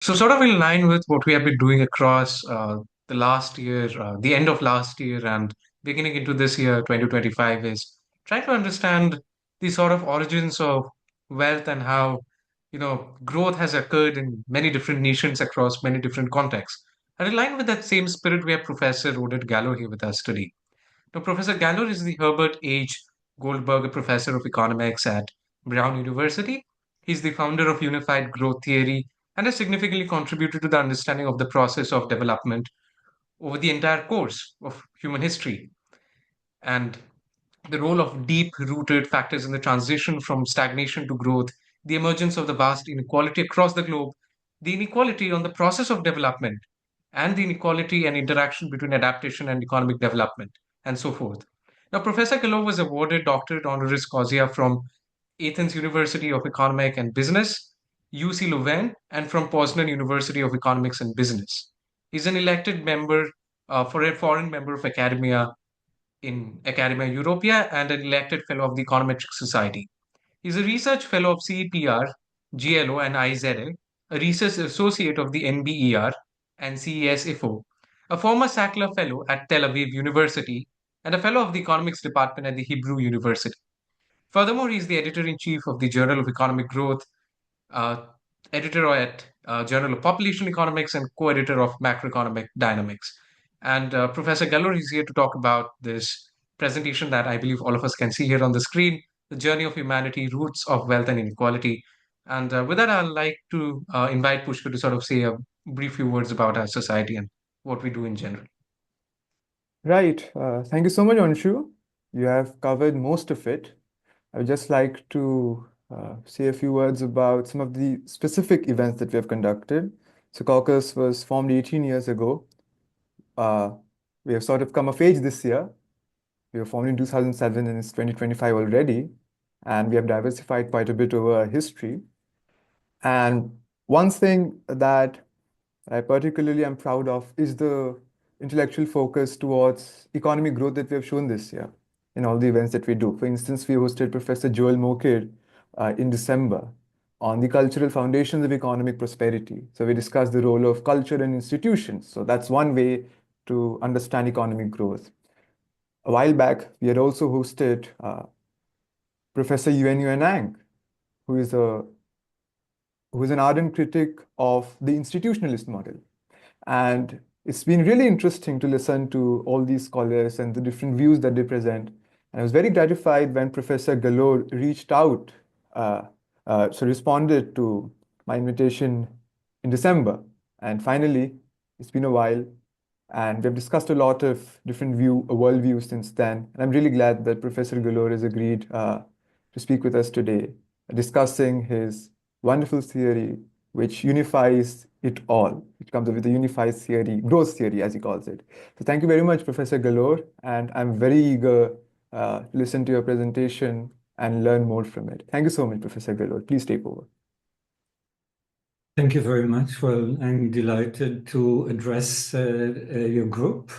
So, sort of in line with what we have been doing across the last year, the end of last year, and beginning into this year, 2025, is trying to understand the sort of origins of wealth and how, growth has occurred in many different nations across many different contexts. And in line with that same spirit, we have Professor Oded Galor here with us today. Now, Professor Galor is the Herbert H. Goldberger Professor of Economics at Brown University. He's the founder of Unified Growth Theory and has significantly contributed to the understanding of the process of development over the entire course of human history and the role of deep rooted factors in the transition from stagnation to growth, the emergence of the vast inequality across the globe, the inequality on the process of development, and the inequality and interaction between adaptation and economic development, and so forth. Now, Professor Galor was awarded Doctorate Honoris Causa from Athens University of Economic and Business, UC Louvain, and from Poznań University of Economics and Business. He's an elected member for a foreign member of academia in Academia Europaea and an elected fellow of the Econometric Society. He's a research fellow of CEPR, GLO, and IZL, a research associate of the NBER and CESifo, a former Sackler fellow at Tel Aviv University, and a fellow of the economics department at the Hebrew University. Furthermore, he's the editor in chief of the Journal of Economic Growth, uh, editor at Journal of Population Economics, and co editor of Macroeconomic Dynamics. And Professor Galor is here to talk about this presentation that I believe all of us can see here on the screen, The Journey of Humanity, Roots of Wealth and Inequality. And with that, I'd like to invite Pushkar to sort of say a brief few words about our society and what we do in general. Right. Thank you so much, Anshu. You have covered most of it. I would just like to say a few words about some of the specific events that we have conducted. So Caucus was formed 18 years ago. We have sort of come of age this year. We were formed in 2007 and it's 2025 already. And we have diversified quite a bit over our history. And one thing that I particularly am proud of is the intellectual focus towards economic growth that we have shown this year in all the events that we do. For instance, we hosted Professor Joel Mokir in December on the cultural foundations of economic prosperity. So we discussed the role of culture and institutions. So that's one way to understand economic growth. A while back, we had also hosted Professor Yuan Ang, who is an ardent critic of the institutionalist model. And it's been really interesting to listen to all these scholars and the different views that they present. And I was very gratified when Professor Galor reached out, responded to my invitation in December. And finally, it's been a while, and we've discussed a lot of different worldviews since then. And I'm really glad that Professor Galor has agreed to speak with us today, discussing his wonderful theory, which unifies it all. It comes up with a unified theory, growth theory, as he calls it. So thank you very much, Professor Galor, and I'm very eager to listen to your presentation and learn more from it. Thank you so much, Professor Galor. Please take over. Thank you very much. Well, I'm delighted to address your group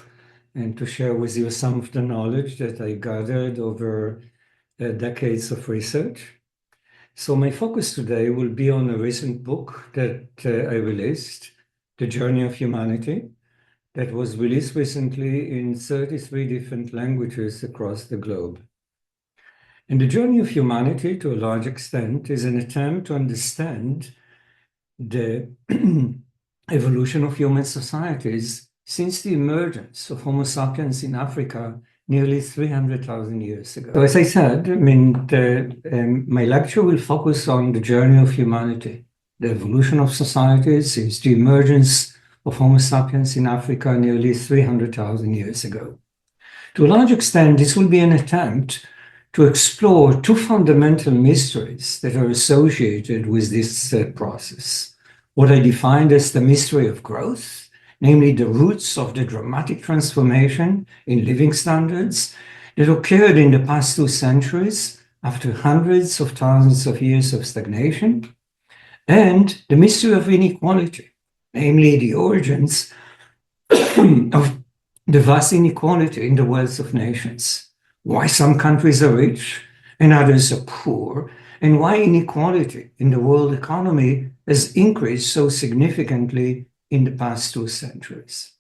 and to share with you some of the knowledge that I gathered over decades of research. So my focus today will be on a recent book that I released, The Journey of Humanity, that was released recently in 33 different languages across the globe. And The Journey of Humanity, to a large extent, is an attempt to understand the evolution of human societies since the emergence of Homo sapiens in Africa nearly 300,000 years ago. So as I said, my lecture will focus on the journey of humanity, the evolution of societies since the emergence of Homo sapiens in Africa nearly 300,000 years ago. To a large extent, this will be an attempt to explore two fundamental mysteries that are associated with this process. What I defined as the mystery of growth, namely the roots of the dramatic transformation in living standards that occurred in the past 2 centuries after hundreds of thousands of years of stagnation, and the mystery of inequality, namely the origins of the vast inequality in the wealth of nations, why some countries are rich and others are poor, and why inequality in the world economy has increased so significantly in the past 2 centuries.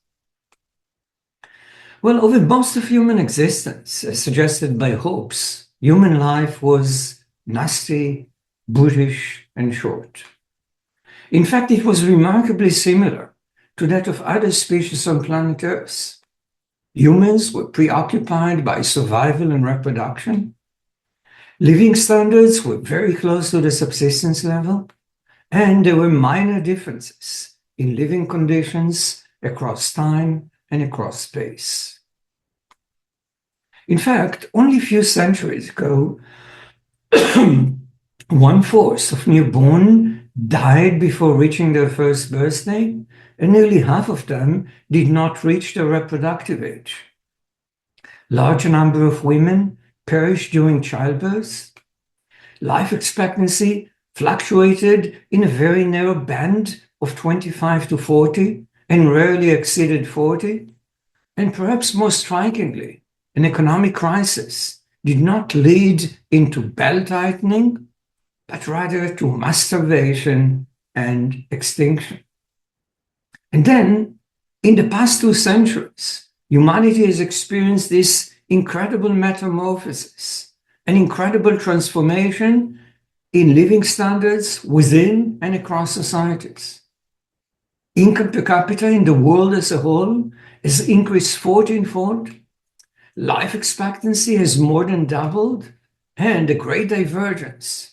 Well, over most of human existence, as suggested by Hobbes, human life was nasty, brutish, and short. In fact, it was remarkably similar to that of other species on planet Earth. Humans were preoccupied by survival and reproduction. Living standards were very close to the subsistence level, and there were minor differences in living conditions across time and across space. In fact, only a few centuries ago, 1/4 of newborn died before reaching their first birthday, and nearly half of them did not reach their reproductive age. Large number of women perished during childbirth. Life expectancy fluctuated in a very narrow band of 25 to 40 and rarely exceeded 40. And perhaps more strikingly, an economic crisis did not lead into belt-tightening, but rather to mass starvation and extinction. And then, in the past 2 centuries, humanity has experienced this incredible metamorphosis, an incredible transformation in living standards within and across societies. Income per capita in the world as a whole has increased 14-fold. Life expectancy has more than doubled, and a great divergence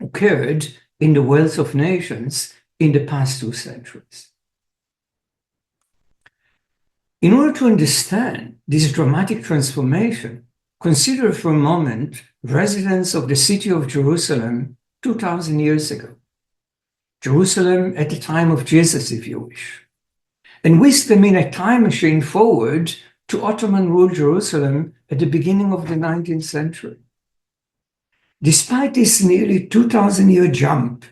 occurred in the wealth of nations in the past 2 centuries. In order to understand this dramatic transformation, consider for a moment residents of the city of Jerusalem 2,000 years ago. Jerusalem at the time of Jesus, if you wish. And whisk them in a time machine forward to Ottoman-ruled Jerusalem at the beginning of the 19th century. Despite this nearly 2,000-year jump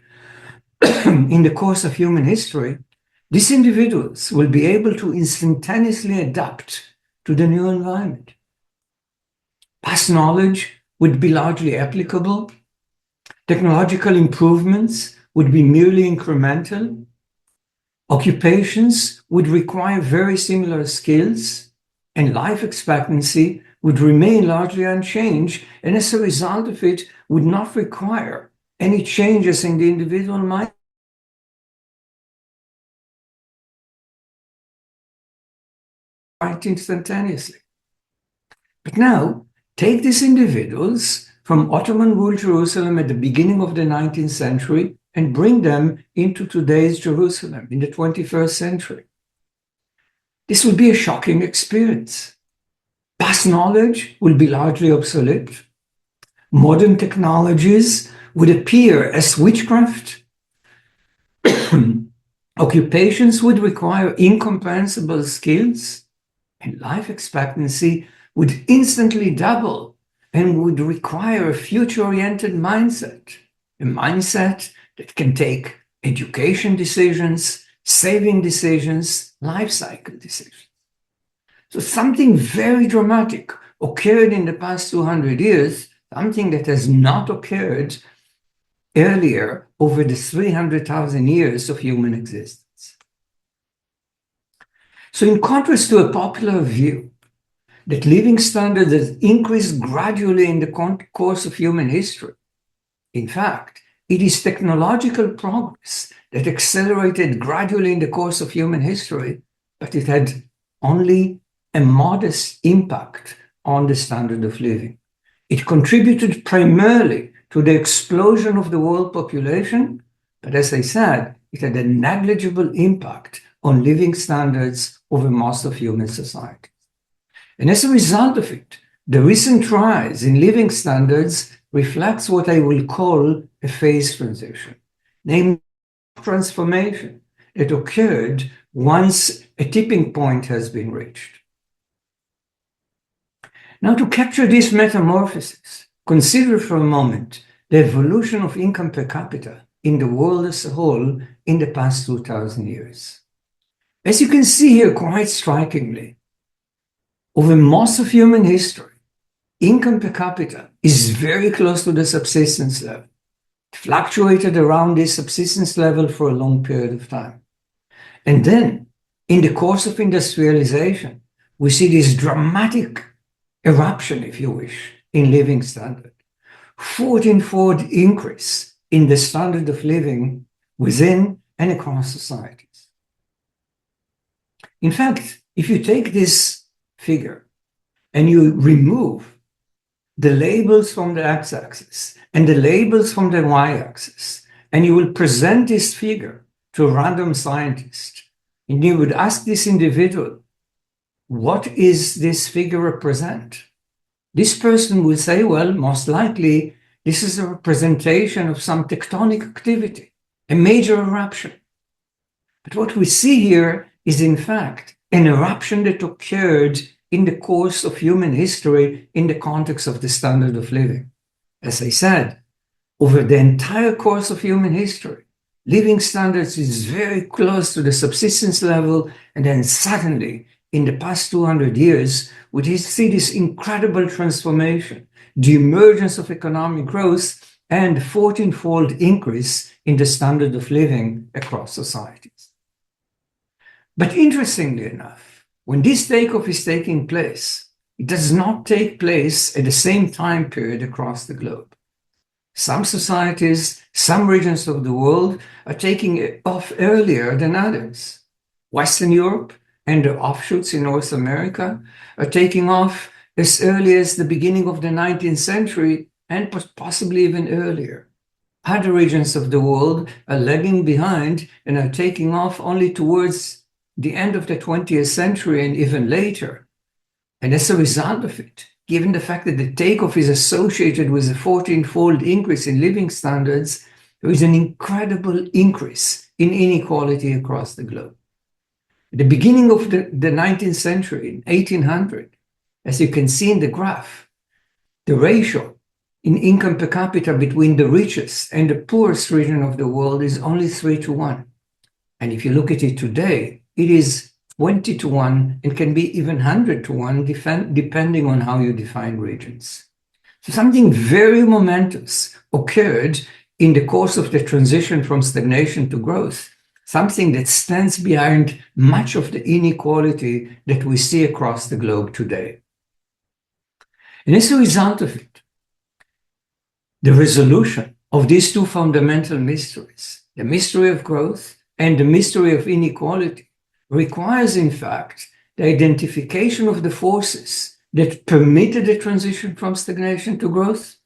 in the course of human history, these individuals will be able to instantaneously adapt to the new environment. Past knowledge would be largely applicable. Technological improvements would be merely incremental. Occupations would require very similar skills, and life expectancy would remain largely unchanged, and as a result of it, would not require any changes in the individual mind instantaneously. But now, take these individuals from Ottoman-ruled Jerusalem at the beginning of the 19th century and bring them into today's Jerusalem in the 21st century. This would be a shocking experience. Past knowledge will be largely obsolete. Modern technologies would appear as witchcraft. Occupations would require incomprehensible skills, and life expectancy would instantly double and would require a future-oriented mindset, a mindset that can take education decisions, saving decisions, life cycle decisions. So something very dramatic occurred in the past 200 years, something that has not occurred earlier over the 300,000 years of human existence. So in contrast to a popular view that living standards has increased gradually in the course of human history, in fact, it is technological progress that accelerated gradually in the course of human history, but it had only a modest impact on the standard of living. It contributed primarily to the explosion of the world population, but as I said, it had a negligible impact on living standards over most of human society. And as a result of it, the recent rise in living standards reflects what I will call a phase transition, namely transformation that occurred once a tipping point has been reached. Now, to capture this metamorphosis, consider for a moment the evolution of income per capita in the world as a whole in the past 2,000 years. As you can see here quite strikingly, over most of human history, income per capita is very close to the subsistence level. fluctuated around this subsistence level for a long period of time. And then, in the course of industrialization, we see this dramatic eruption, if you wish, in living standard. 14-fold increase in the standard of living within and across societies. In fact, if you take this figure and you remove the labels from the x-axis and the labels from the y-axis, and you will present this figure to a random scientist, and you would ask this individual, what is this figure represent? This person will say, well, most likely, this is a representation of some tectonic activity, a major eruption. But what we see here is, in fact, an eruption that occurred in the course of human history in the context of the standard of living. As I said, over the entire course of human history, living standards is very close to the subsistence level, and then suddenly, in the past 200 years, we see this incredible transformation, the emergence of economic growth, and 14-fold increase in the standard of living across societies. But interestingly enough, when this takeoff is taking place, it does not take place at the same time period across the globe. Some societies, some regions of the world are taking it off earlier than others. Western Europe and the offshoots in North America are taking off as early as the beginning of the 19th century and possibly even earlier. Other regions of the world are lagging behind and are taking off only towards the end of the 20th century and even later. And as a result of it, given the fact that the takeoff is associated with a 14-fold increase in living standards, there is an incredible increase in inequality across the globe. At the beginning of the 19th century, in 1800, as you can see in the graph, the ratio in income per capita between the richest and the poorest region of the world is only 3-to-1. And if you look at it today, it is 20-to-1 and can be even 100-to-1 depending on how you define regions. So something very momentous occurred in the course of the transition from stagnation to growth, something that stands behind much of the inequality that we see across the globe today. And as a result of it, the resolution of these two fundamental mysteries, the mystery of growth and the mystery of inequality, requires, in fact, the identification of the forces that permitted the transition from stagnation to growth,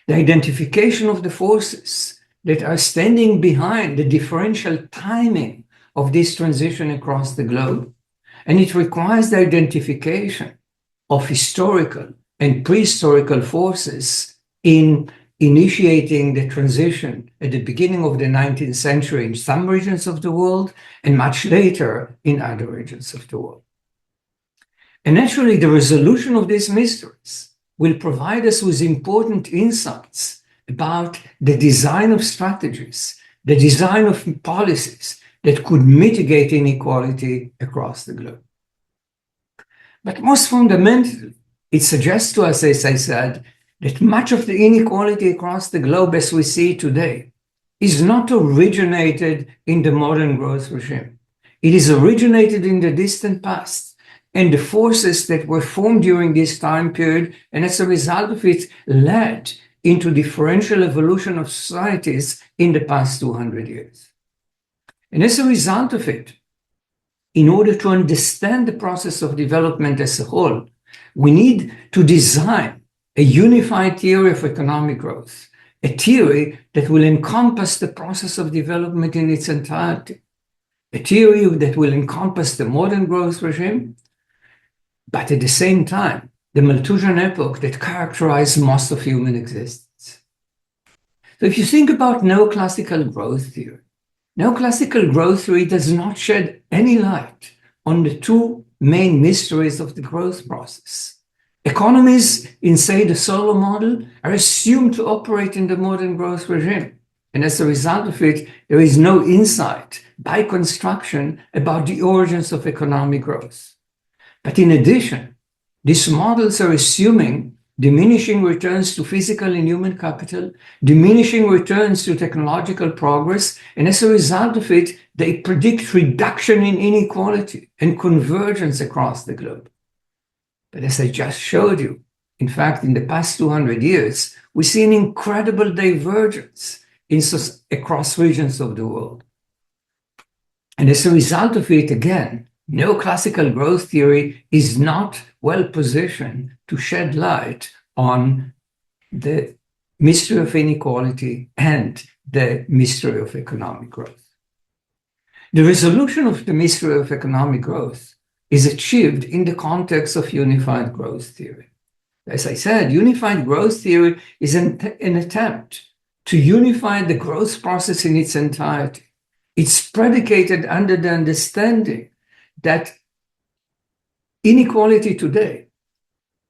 the identification of the forces that are standing behind the differential timing of this transition across the globe, and it requires the identification of historical and prehistorical forces in initiating the transition at the beginning of the 19th century in some regions of the world and much later in other regions of the world. And naturally, the resolution of these mysteries will provide us with important insights about the design of strategies, the design of policies that could mitigate inequality across the globe. But most fundamentally, it suggests to us, as I said, that much of the inequality across the globe as we see today is not originated in the modern growth regime. It is originated in the distant past and the forces that were formed during this time period, and as a result of it led into differential evolution of societies in the past 200 years. And as a result of it, in order to understand the process of development as a whole, we need to design a unified theory of economic growth, a theory that will encompass the process of development in its entirety, a theory that will encompass the modern growth regime, but at the same time, the Malthusian epoch that characterized most of human existence. So if you think about neoclassical growth theory does not shed any light on the two main mysteries of the growth process. Economies in, say, the Solow model are assumed to operate in the modern growth regime. And as a result of it, there is no insight by construction about the origins of economic growth. But in addition, these models are assuming diminishing returns to physical and human capital, diminishing returns to technological progress, and as a result of it, they predict reduction in inequality and convergence across the globe. But as I just showed you, in fact, in the past 200 years, we see an incredible divergence across regions of the world. And as a result of it, again, neoclassical growth theory is not well positioned to shed light on the mystery of inequality and the mystery of economic growth. The resolution of the mystery of economic growth is achieved in the context of unified growth theory. As I said, unified growth theory is an attempt to unify the growth process in its entirety. It's predicated under the understanding that inequality today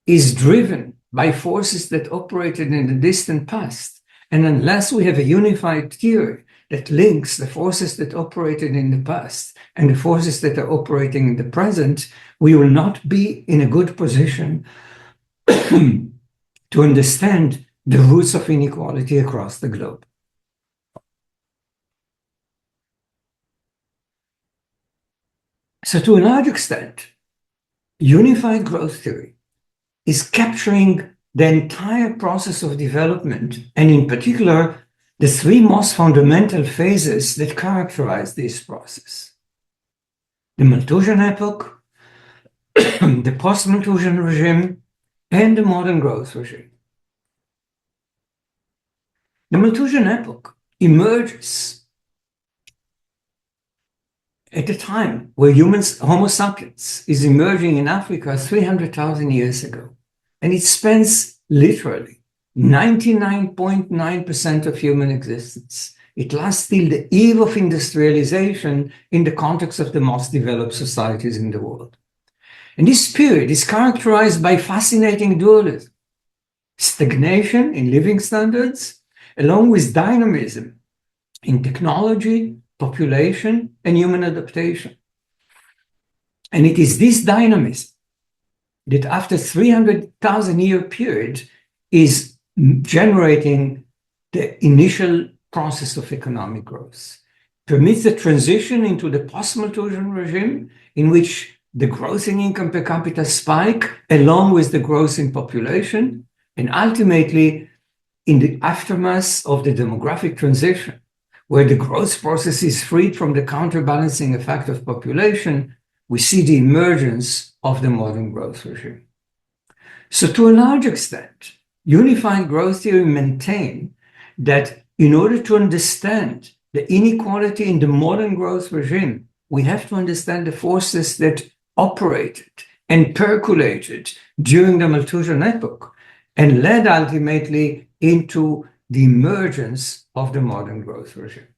is driven by forces that operated in the distant past. And unless we have a unified theory that links the forces that operated in the past and the forces that are operating in the present, we will not be in a good position to understand the roots of inequality across the globe. So to a large extent, unified growth theory is capturing the entire process of development, and in particular, the three most fundamental phases that characterize this process: the Malthusian epoch, the post-Malthusian regime, and the modern growth regime. The Malthusian epoch emerges at a time where Homo sapiens is emerging in Africa 300,000 years ago. And it spans literally 99.9% of human existence. It lasts till the eve of industrialization in the context of the most developed societies in the world. And this period is characterized by fascinating dualism: stagnation in living standards, along with dynamism in technology, population, and human adaptation. And it is this dynamism that after 300,000 year period is generating the initial process of economic growth, permits the transition into the post-Malthusian regime, in which the growth in income per capita spike along with the growth in population, and ultimately in the aftermath of the demographic transition, where the growth process is freed from the counterbalancing effect of population, we see the emergence of the modern growth regime. So to a large extent, unified growth theory maintains that in order to understand the inequality in the modern growth regime, we have to understand the forces that operated and percolated during the Malthusian epoch and led ultimately into the emergence of the modern growth regime.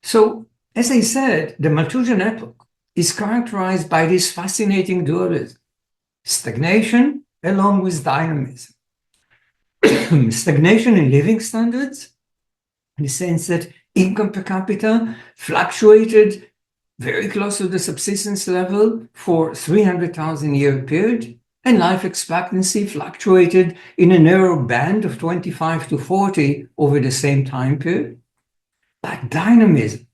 So, as I said, the Malthusian epoch is characterized by this fascinating dualism: stagnation along with dynamism. Stagnation in living standards, in the sense that income per capita fluctuated very close to the subsistence level for 300,000 year period, and life expectancy fluctuated in a narrow band of 25 to 40 over the same time period. But dynamism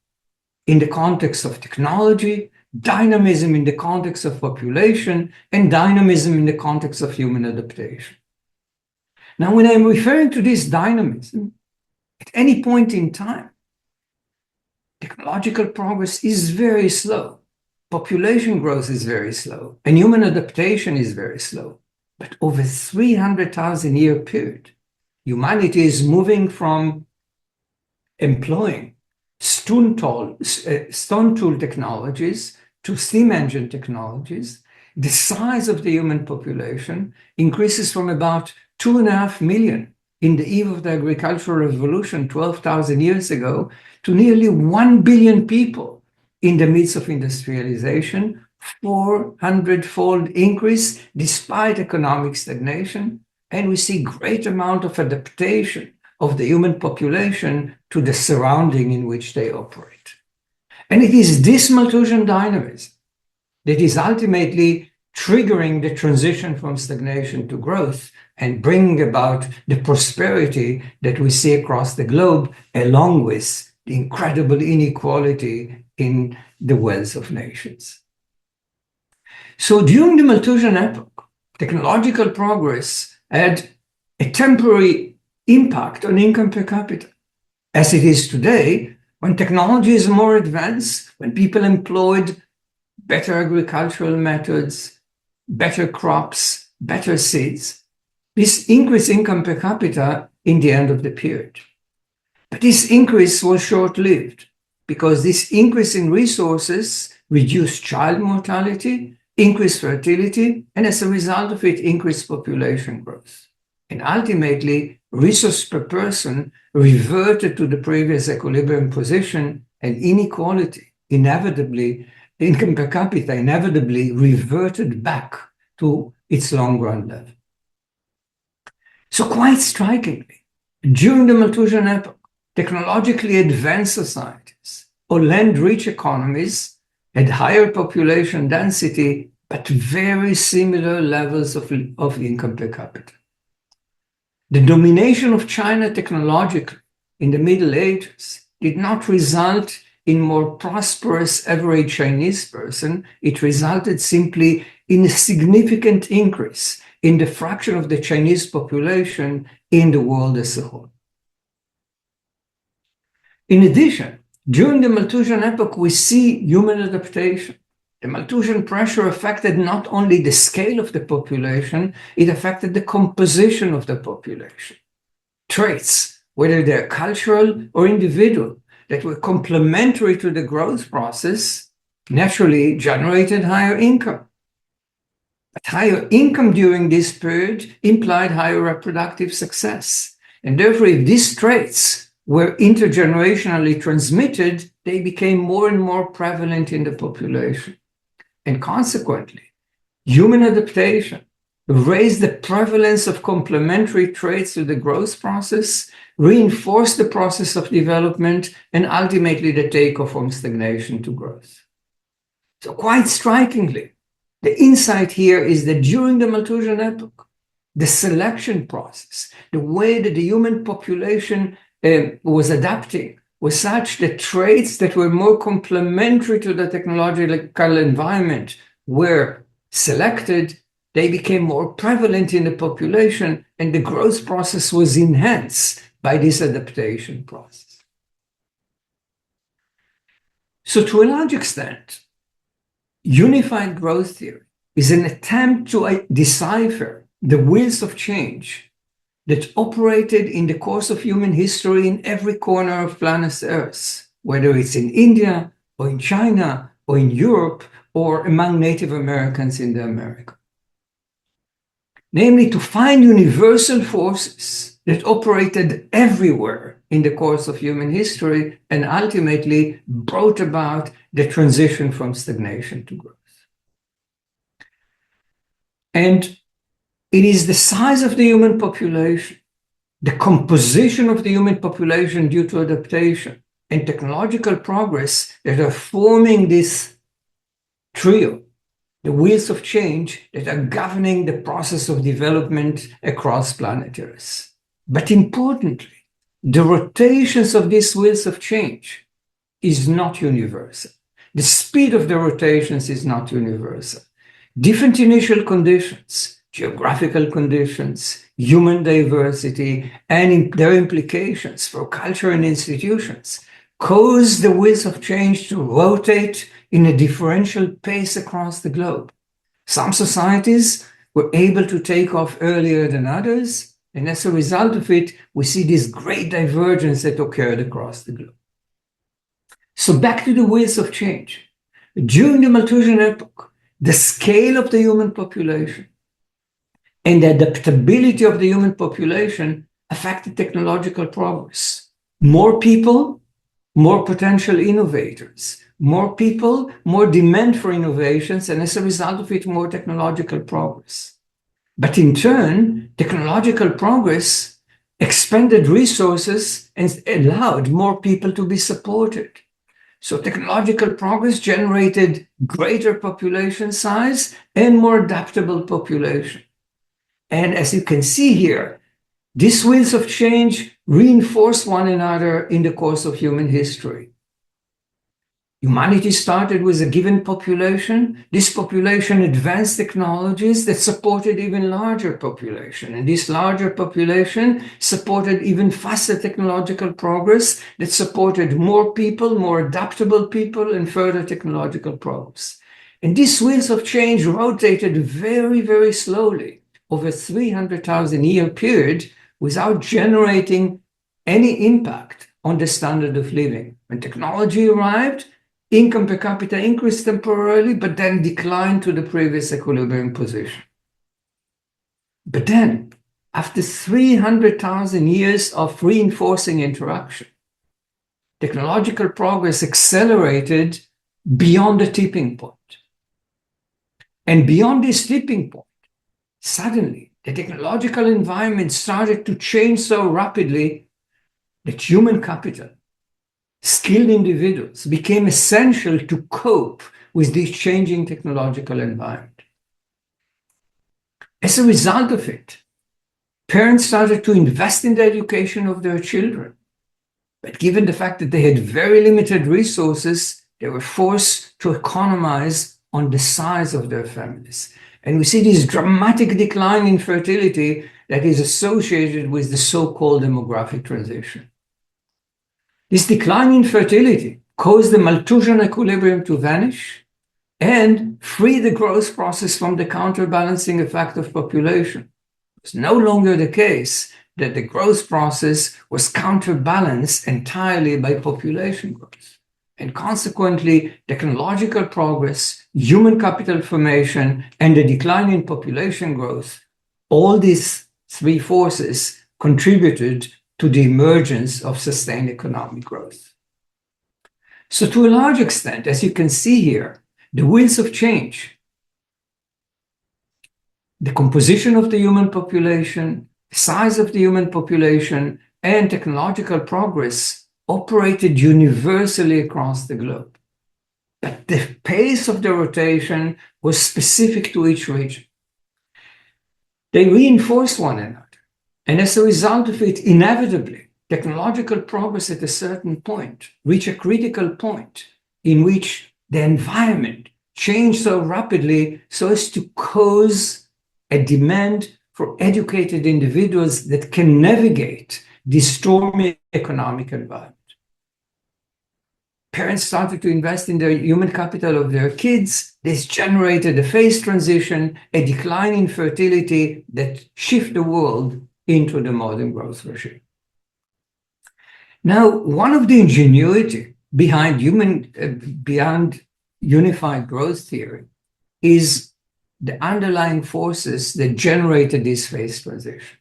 in the context of technology, dynamism in the context of population, and dynamism in the context of human adaptation. Now, when I'm referring to this dynamism, at any point in time, technological progress is very slow, population growth is very slow, and human adaptation is very slow. But over 300,000 year period, humanity is moving from employing stone tool technologies to steam engine technologies. The size of the human population increases from about 2.5 million in the eve of the agricultural revolution 12,000 years ago to nearly 1 billion people in the midst of industrialization, 400-fold increase despite economic stagnation. And we see great amount of adaptation of the human population to the surrounding in which they operate. And it is this Malthusian dynamism that is ultimately triggering the transition from stagnation to growth and bringing about the prosperity that we see across the globe, along with the incredible inequality in the wealth of nations. So during the Malthusian epoch, technological progress had a temporary impact on income per capita. As it is today, when technology is more advanced, when people employed better agricultural methods, better crops, better seeds, this increased income per capita in the end of the period. But this increase was short-lived because this increase in resources reduced child mortality, increased fertility, and as a result of it, increased population growth. And ultimately, resource per person reverted to the previous equilibrium position, and inequality inevitably, income per capita inevitably reverted back to its long-run level. So quite strikingly, during the Malthusian epoch, technologically advanced societies or land-rich economies had higher population density, but very similar levels of income per capita. The domination of China technologically in the Middle Ages did not result in more prosperous average Chinese person. It resulted simply in a significant increase in the fraction of the Chinese population in the world as a whole. In addition, during the Malthusian epoch, we see human adaptation. The Malthusian pressure affected not only the scale of the population, it affected the composition of the population. Traits, whether they're cultural or individual, that were complementary to the growth process, naturally generated higher income. But higher income during this period implied higher reproductive success. And therefore, if these traits were intergenerationally transmitted, they became more and more prevalent in the population. And consequently, human adaptation raised the prevalence of complementary traits to the growth process, reinforced the process of development, and ultimately the takeoff from stagnation to growth. So quite strikingly, the insight here is that during the Malthusian epoch, the selection process, the way that the human population was adapting was such that traits that were more complementary to the technological environment were selected, they became more prevalent in the population, and the growth process was enhanced by this adaptation process. So to a large extent, unified growth theory is an attempt to decipher the wheels of change that operated in the course of human history in every corner of planet Earth, whether it's in India or in China or in Europe or among Native Americans in the Americas. Namely, to find universal forces that operated everywhere in the course of human history and ultimately brought about the transition from stagnation to growth. And it is the size of the human population, the composition of the human population due to adaptation and technological progress that are forming this trio, the wheels of change that are governing the process of development across planet Earth. But importantly, the rotations of these wheels of change is not universal. The speed of the rotations is not universal. Different initial conditions, geographical conditions, human diversity, and their implications for culture and institutions cause the wheels of change to rotate in a differential pace across the globe. Some societies were able to take off earlier than others, and as a result of it, we see this great divergence that occurred across the globe. So back to the wheels of change. During the Malthusian epoch, the scale of the human population and the adaptability of the human population affected technological progress. More people, more potential innovators. More people, more demand for innovations, and as a result of it, more technological progress. But in turn, technological progress expanded resources and allowed more people to be supported. So technological progress generated greater population size and more adaptable population. And as you can see here, these wheels of change reinforce one another in the course of human history. Humanity started with a given population. This population advanced technologies that supported even larger population. And this larger population supported even faster technological progress that supported more people, more adaptable people, and further technological progress. And these wheels of change rotated very, very slowly over a 300,000-year period without generating any impact on the standard of living. When technology arrived, income per capita increased temporarily, but then declined to the previous equilibrium position. But then, after 300,000 years of reinforcing interaction, technological progress accelerated beyond the tipping point. And beyond this tipping point, suddenly, the technological environment started to change so rapidly that human capital, skilled individuals, became essential to cope with this changing technological environment. As a result of it, parents started to invest in the education of their children. But given the fact that they had very limited resources, they were forced to economize on the size of their families. And we see this dramatic decline in fertility that is associated with the so-called demographic transition. This decline in fertility caused the Malthusian equilibrium to vanish and free the growth process from the counterbalancing effect of population. It's no longer the case that the growth process was counterbalanced entirely by population growth. And consequently, technological progress, human capital formation, and the decline in population growth, all these three forces contributed to the emergence of sustained economic growth. So to a large extent, as you can see here, the wheels of change, the composition of the human population, the size of the human population, and technological progress operated universally across the globe. But the pace of the rotation was specific to each region. They reinforced one another. And as a result of it, inevitably, technological progress at a certain point reached a critical point in which the environment changed so rapidly so as to cause a demand for educated individuals that can navigate this stormy economic environment. Parents started to invest in the human capital of their kids. This generated a phase transition, a decline in fertility that shifted the world into the modern growth regime. Now, one of the ingenuity behind unified growth theory is the underlying forces that generated this phase transition.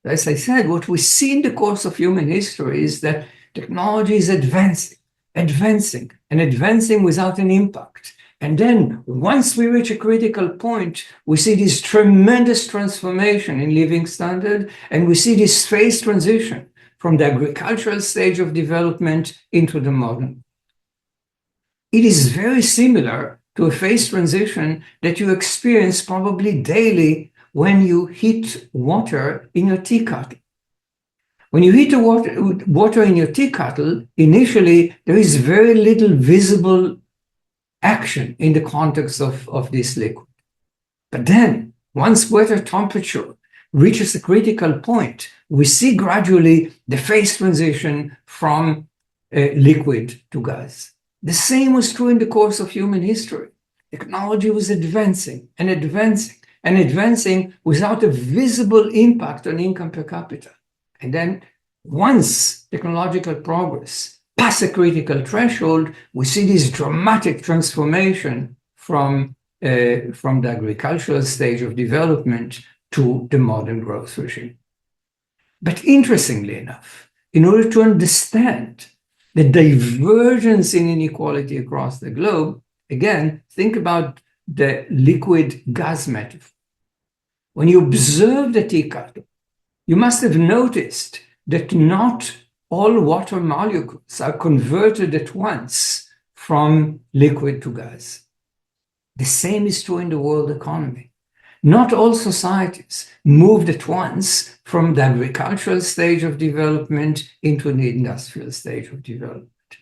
As I said, what we see in the course of human history is that technology is advancing without an impact. And then once we reach a critical point, we see this tremendous transformation in living standard, and we see this phase transition from the agricultural stage of development into the modern. It is very similar to a phase transition that you experience probably daily when you heat water in your tea kettle. When you heat the water in your tea kettle, initially there is very little visible action in the context of this liquid. But then, once water temperature reaches a critical point, we see gradually the phase transition from liquid to gas. The same was true in the course of human history. Technology was advancing without a visible impact on income per capita. And then once technological progress passes a critical threshold, we see this dramatic transformation from the agricultural stage of development to the modern growth regime. But interestingly enough, in order to understand the divergence in inequality across the globe, again, think about the liquid gas metaphor. When you observe the tea kettle, you must have noticed that not all water molecules are converted at once from liquid to gas. The same is true in the world economy. Not all societies moved at once from the agricultural stage of development into the industrial stage of development.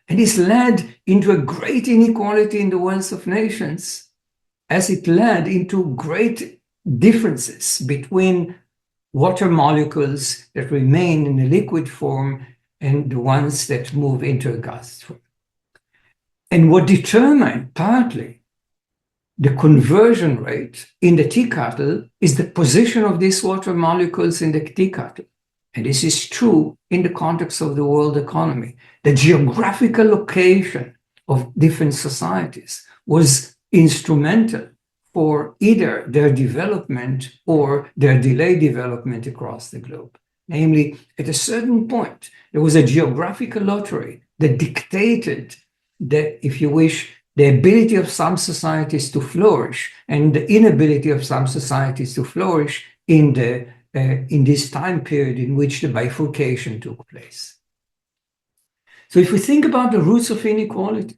And this led into a great inequality in the wealth of nations, as it led into great differences between water molecules that remain in a liquid form and the ones that move into a gas form. And what determined partly the conversion rate in the tea kettle is the position of these water molecules in the tea kettle. And this is true in the context of the world economy. The geographical location of different societies was instrumental for either their development or their delayed development across the globe. Namely, at a certain point, there was a geographical lottery that dictated the, if you wish, the ability of some societies to flourish and the inability of some societies to flourish in this time period in which the bifurcation took place. So if we think about the roots of inequality,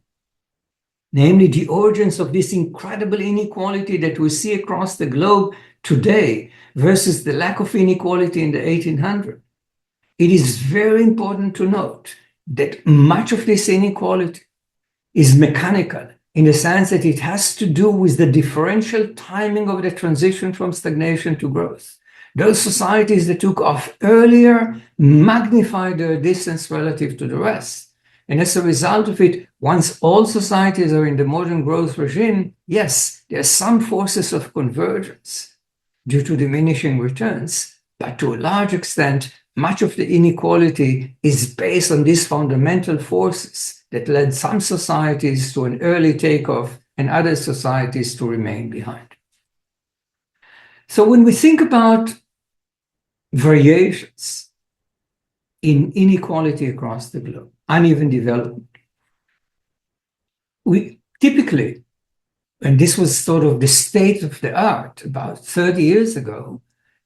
namely the origins of this incredible inequality that we see across the globe today versus the lack of inequality in the 1800s, it is very important to note that much of this inequality is mechanical in the sense that it has to do with the differential timing of the transition from stagnation to growth. Those societies that took off earlier magnified their distance relative to the rest. And as a result of it, once all societies are in the modern growth regime, yes, there are some forces of convergence due to diminishing returns, but to a large extent, much of the inequality is based on these fundamental forces that led some societies to an early takeoff and other societies to remain behind. So when we think about variations in inequality across the globe, uneven development, we typically, and this was sort of the state of the art about 30 years ago,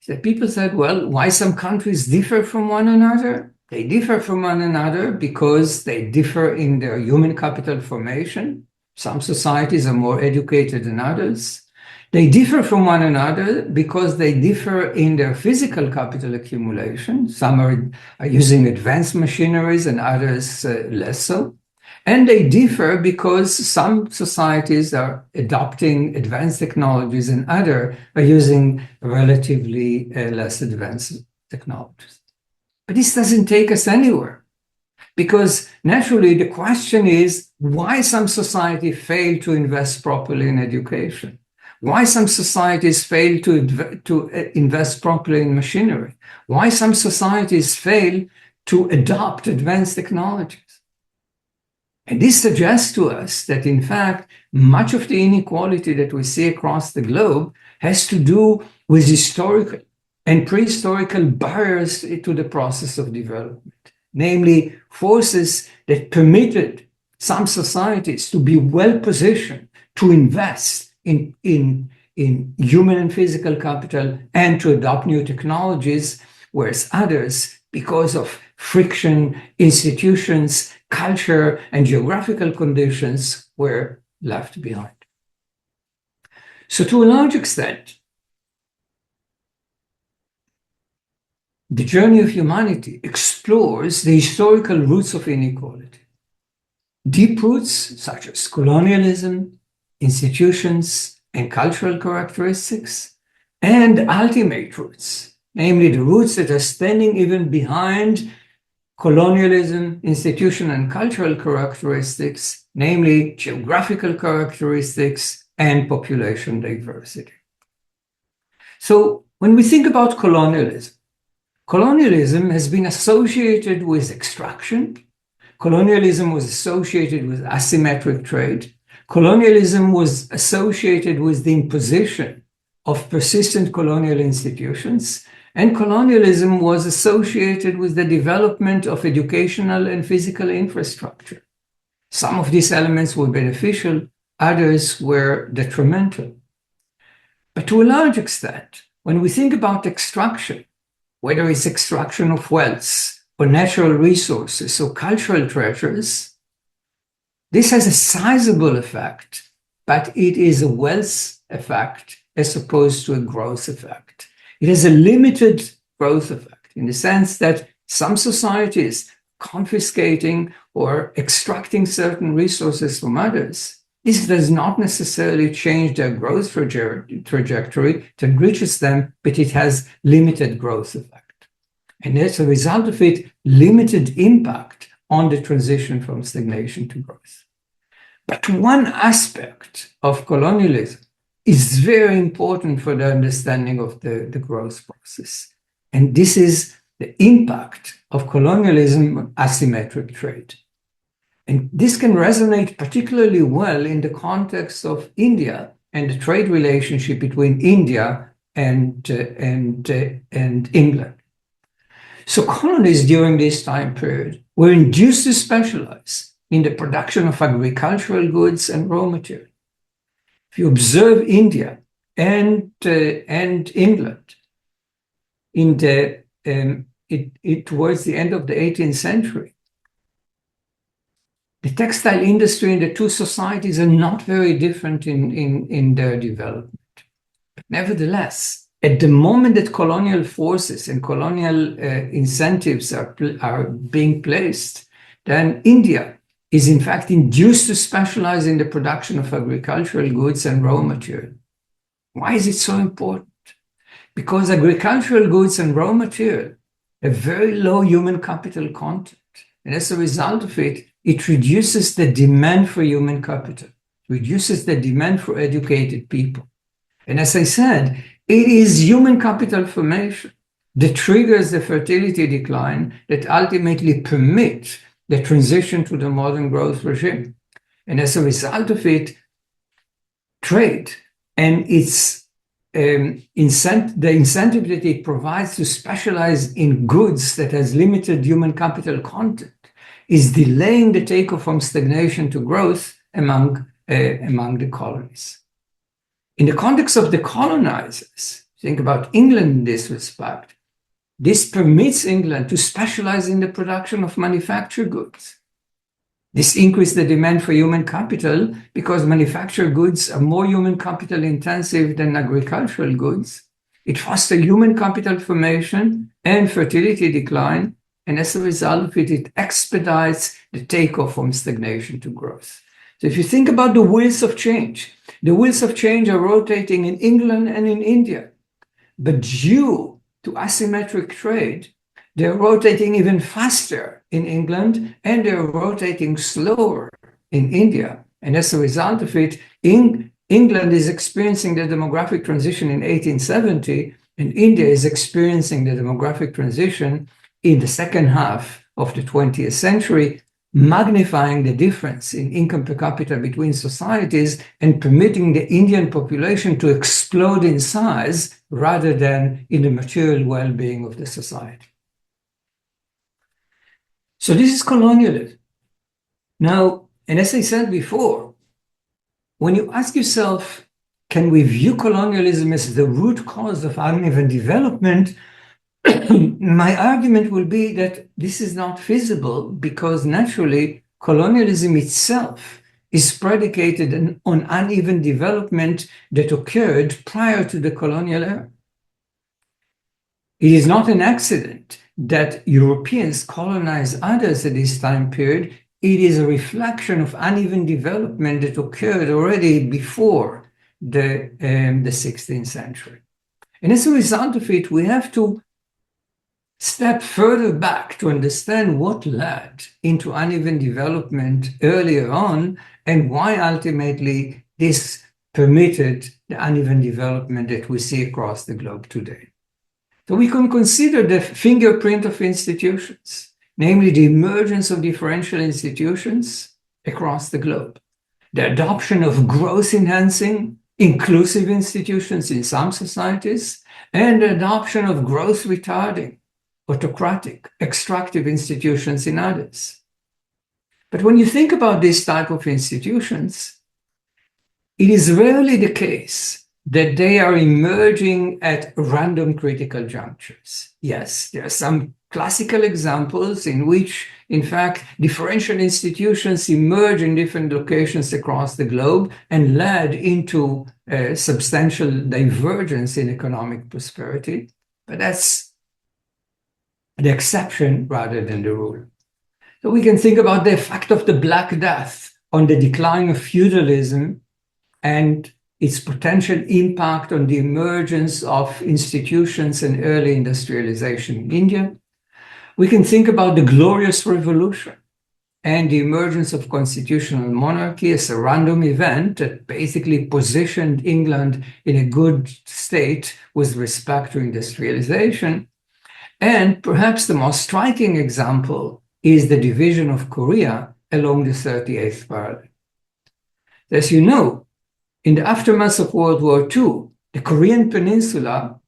that people said, well, why some countries differ from one another? They differ from one another because they differ in their human capital formation. Some societies are more educated than others. They differ from one another because they differ in their physical capital accumulation. Some are using advanced machineries and others less so. And they differ because some societies are adopting advanced technologies and others are using relatively less advanced technologies. But this doesn't take us anywhere, because naturally the question is why some societies fail to invest properly in education, why some societies fail to invest properly in machinery, why some societies fail to adopt advanced technologies. And this suggests to us that, in fact, much of the inequality that we see across the globe has to do with historical and prehistorical barriers to the process of development, namely forces that permitted some societies to be well positioned to invest in human and physical capital and to adopt new technologies, whereas others, because of friction, institutions, culture, and geographical conditions, were left behind. So to a large extent, the journey of humanity explores the historical roots of inequality. Deep roots such as colonialism, institutions, and cultural characteristics, and ultimate roots, namely the roots that are standing even behind colonialism, institution, and cultural characteristics, namely geographical characteristics and population diversity. So when we think about colonialism, colonialism has been associated with extraction. Colonialism was associated with asymmetric trade. Colonialism was associated with the imposition of persistent colonial institutions. And colonialism was associated with the development of educational and physical infrastructure. Some of these elements were beneficial, others were detrimental. But to a large extent, when we think about extraction, whether it's extraction of wealth or natural resources or cultural treasures, This has a sizable effect, but it is a wealth effect as opposed to a growth effect. It has a limited growth effect in the sense that some societies confiscating or extracting certain resources from others, this does not necessarily change their growth trajectory. It enriches them, but it has limited growth effect. And as a result of it, limited impact on the transition from stagnation to growth. But one aspect of colonialism is very important for the understanding of the growth process. And this is the impact of colonialism on asymmetric trade. And this can resonate particularly well in the context of India and the trade relationship between India and England. So colonies during this time period were induced to specialize in the production of agricultural goods and raw material. If you observe India and England towards the end of the 18th century, the textile industry in the two societies are not very different in their development. But nevertheless, at the moment that colonial forces and colonial incentives are being placed, then India is in fact induced to specialize in the production of agricultural goods and raw material. Why is it so important? Because agricultural goods and raw material have very low human capital content. And as a result of it, it reduces the demand for human capital, reduces the demand for educated people. And as I said, it is human capital formation that triggers the fertility decline that ultimately permit the transition to the modern growth regime. And as a result of it, trade and its the incentive that it provides to specialize in goods that has limited human capital content is delaying the takeoff from stagnation to growth among the colonies. In the context of the colonizers, think about England in this respect, this permits England to specialize in the production of manufactured goods. This increased the demand for human capital because manufactured goods are more human capital intensive than agricultural goods. It fosters human capital formation and fertility decline, and as a result of it, it expedites the takeoff from stagnation to growth. So if you think about the wheels of change, the wheels of change are rotating in England and in India, but due to asymmetric trade, they're rotating even faster in England and they're rotating slower in India. And as a result of it, England is experiencing the demographic transition in 1870, and India is experiencing the demographic transition in the second half of the 20th century, magnifying the difference in income per capita between societies and permitting the Indian population to explode in size rather than in the material well-being of the society. So this is colonialism. Now, and as I said before, when you ask yourself, can we view colonialism as the root cause of uneven development? My argument will be that this is not feasible because naturally colonialism itself is predicated on uneven development that occurred prior to the colonial era. It is not an accident that Europeans colonized others at this time period. It is a reflection of uneven development that occurred already before the 16th century. And as a result of it, we have to step further back to understand what led into uneven development earlier on and why ultimately this permitted the uneven development that we see across the globe today. So we can consider the fingerprint of institutions, namely the emergence of differential institutions across the globe, the adoption of growth-enhancing, inclusive institutions in some societies, and the adoption of growth-retarding, autocratic, extractive institutions in others. But when you think about this type of institutions, it is rarely the case that they are emerging at random critical junctures. Yes, there are some classical examples in which, in fact, differential institutions emerge in different locations across the globe and led into substantial divergence in economic prosperity. But that's the exception rather than the rule. So we can think about the effect of the Black Death on the decline of feudalism and its potential impact on the emergence of institutions and early industrialization in India. We can think about the Glorious Revolution and the emergence of constitutional monarchy as a random event that basically positioned England in a good state with respect to industrialization. And perhaps the most striking example is the division of Korea along the 38th parallel. As you know, in the aftermath of World War II, the Korean peninsula,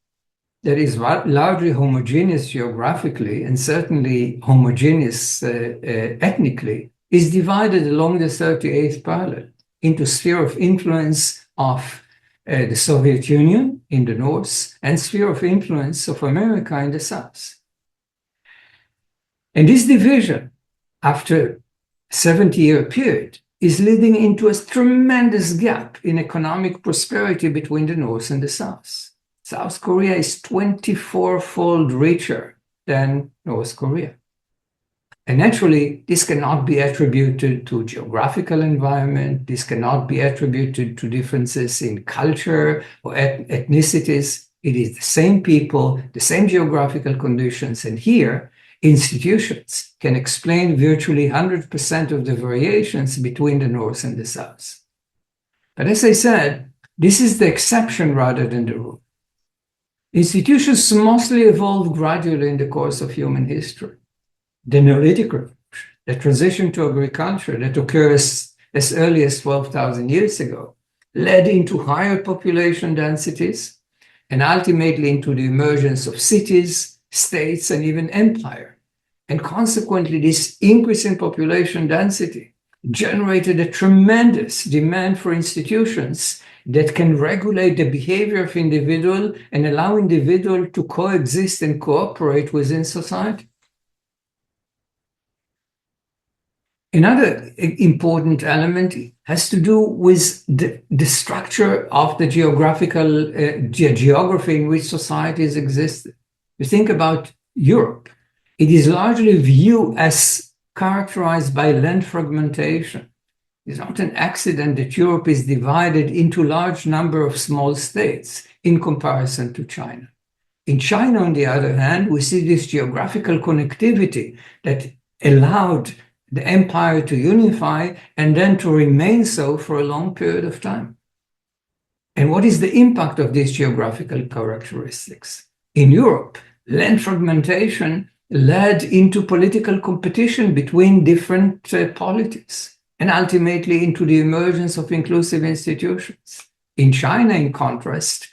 that is largely homogeneous geographically and certainly homogeneous ethnically, is divided along the 38th parallel into sphere of influence of the Soviet Union in the north and sphere of influence of America in the south. And this division, after a 70-year period, is leading into a tremendous gap in economic prosperity between the north and the south. South Korea is 24-fold richer than North Korea. And naturally, this cannot be attributed to geographical environment. This cannot be attributed to differences in culture or ethnicities. It is the same people, the same geographical conditions. And here, institutions can explain virtually 100% of the variations between the North and the South. But as I said, this is the exception rather than the rule. Institutions mostly evolve gradually in the course of human history. The Neolithic Revolution, the transition to agriculture that occurs as early as 12,000 years ago, led into higher population densities and ultimately into the emergence of cities, states, and even empire. And consequently, this increase in population density generated a tremendous demand for institutions that can regulate the behavior of individual and allow individual to coexist and cooperate within society. Another important element has to do with the structure of the geographical geography in which societies existed. You think about Europe. It is largely viewed as characterized by land fragmentation. It's not an accident that Europe is divided into a large number of small states in comparison to China. In China, on the other hand, we see this geographical connectivity that allowed the empire to unify and then to remain so for a long period of time. And what is the impact of these geographical characteristics? In Europe, land fragmentation led into political competition between different polities and ultimately into the emergence of inclusive institutions. In China, in contrast,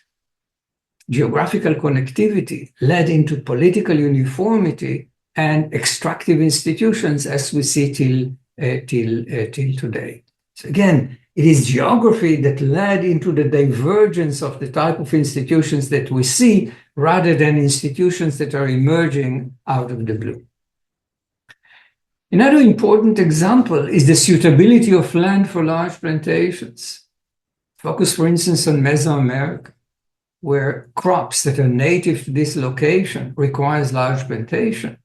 geographical connectivity led into political uniformity and extractive institutions as we see till today. So again, it is geography that led into the divergence of the type of institutions that we see rather than institutions that are emerging out of the blue. Another important example is the suitability of land for large plantations. Focus, for instance, on Mesoamerica, where crops that are native to this location requires large plantation.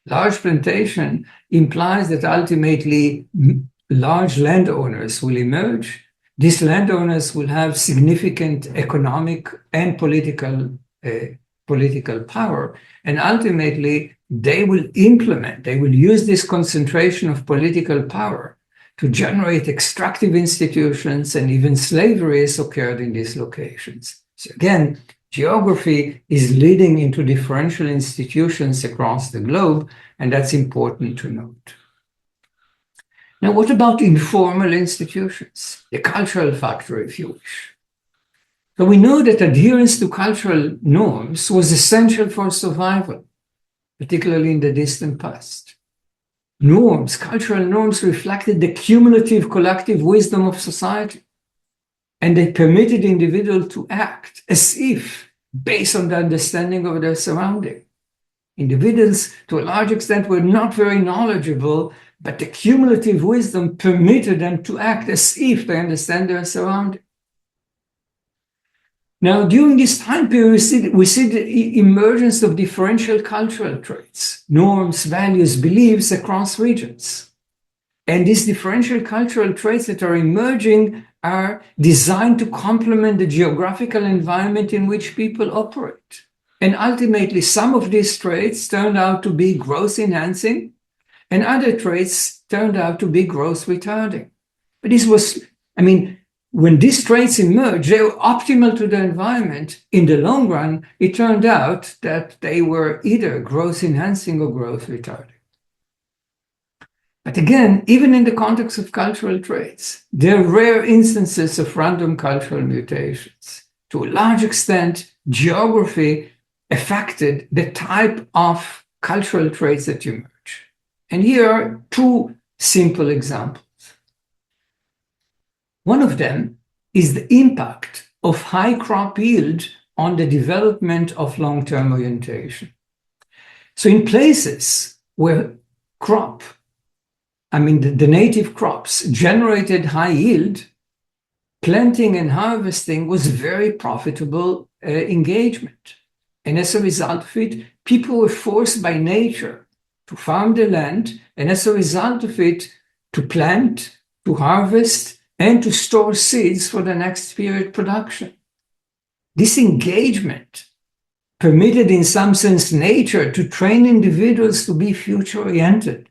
Large plantation implies that ultimately large landowners will emerge. These landowners will have significant economic and political power, and ultimately they will use this concentration of political power to generate extractive institutions, and even slavery has occurred in these locations. So again, geography is leading into differential institutions across the globe, and that's important to note. Now, what about informal institutions? The cultural factor, if you wish. So we know that adherence to cultural norms was essential for survival, particularly in the distant past. Cultural norms reflected the cumulative collective wisdom of society, and they permitted individuals to act as if based on the understanding of their surrounding. Individuals, to a large extent, were not very knowledgeable, but the cumulative wisdom permitted them to act as if they understand their surroundings. Now, during this time period, we see the emergence of differential cultural traits, norms, values, beliefs across regions. And these differential cultural traits that are emerging are designed to complement the geographical environment in which people operate. And ultimately, some of these traits turned out to be growth enhancing, and other traits turned out to be growth retarding. But this was, when these traits emerged, they were optimal to the environment. In the long run, it turned out that they were either growth enhancing or growth retarding. But again, even in the context of cultural traits, there are rare instances of random cultural mutations. To a large extent, geography affected the type of cultural traits that emerge. And here are two simple examples. One of them is the impact of high crop yield on the development of long-term orientation. So in places where the native crops generated high yield, planting and harvesting was very profitable engagement. And as a result of it, people were forced by nature to farm the land, and as a result of it, to plant, to harvest, and to store seeds for the next period production. This engagement permitted, in some sense, nature to train individuals to be future-oriented,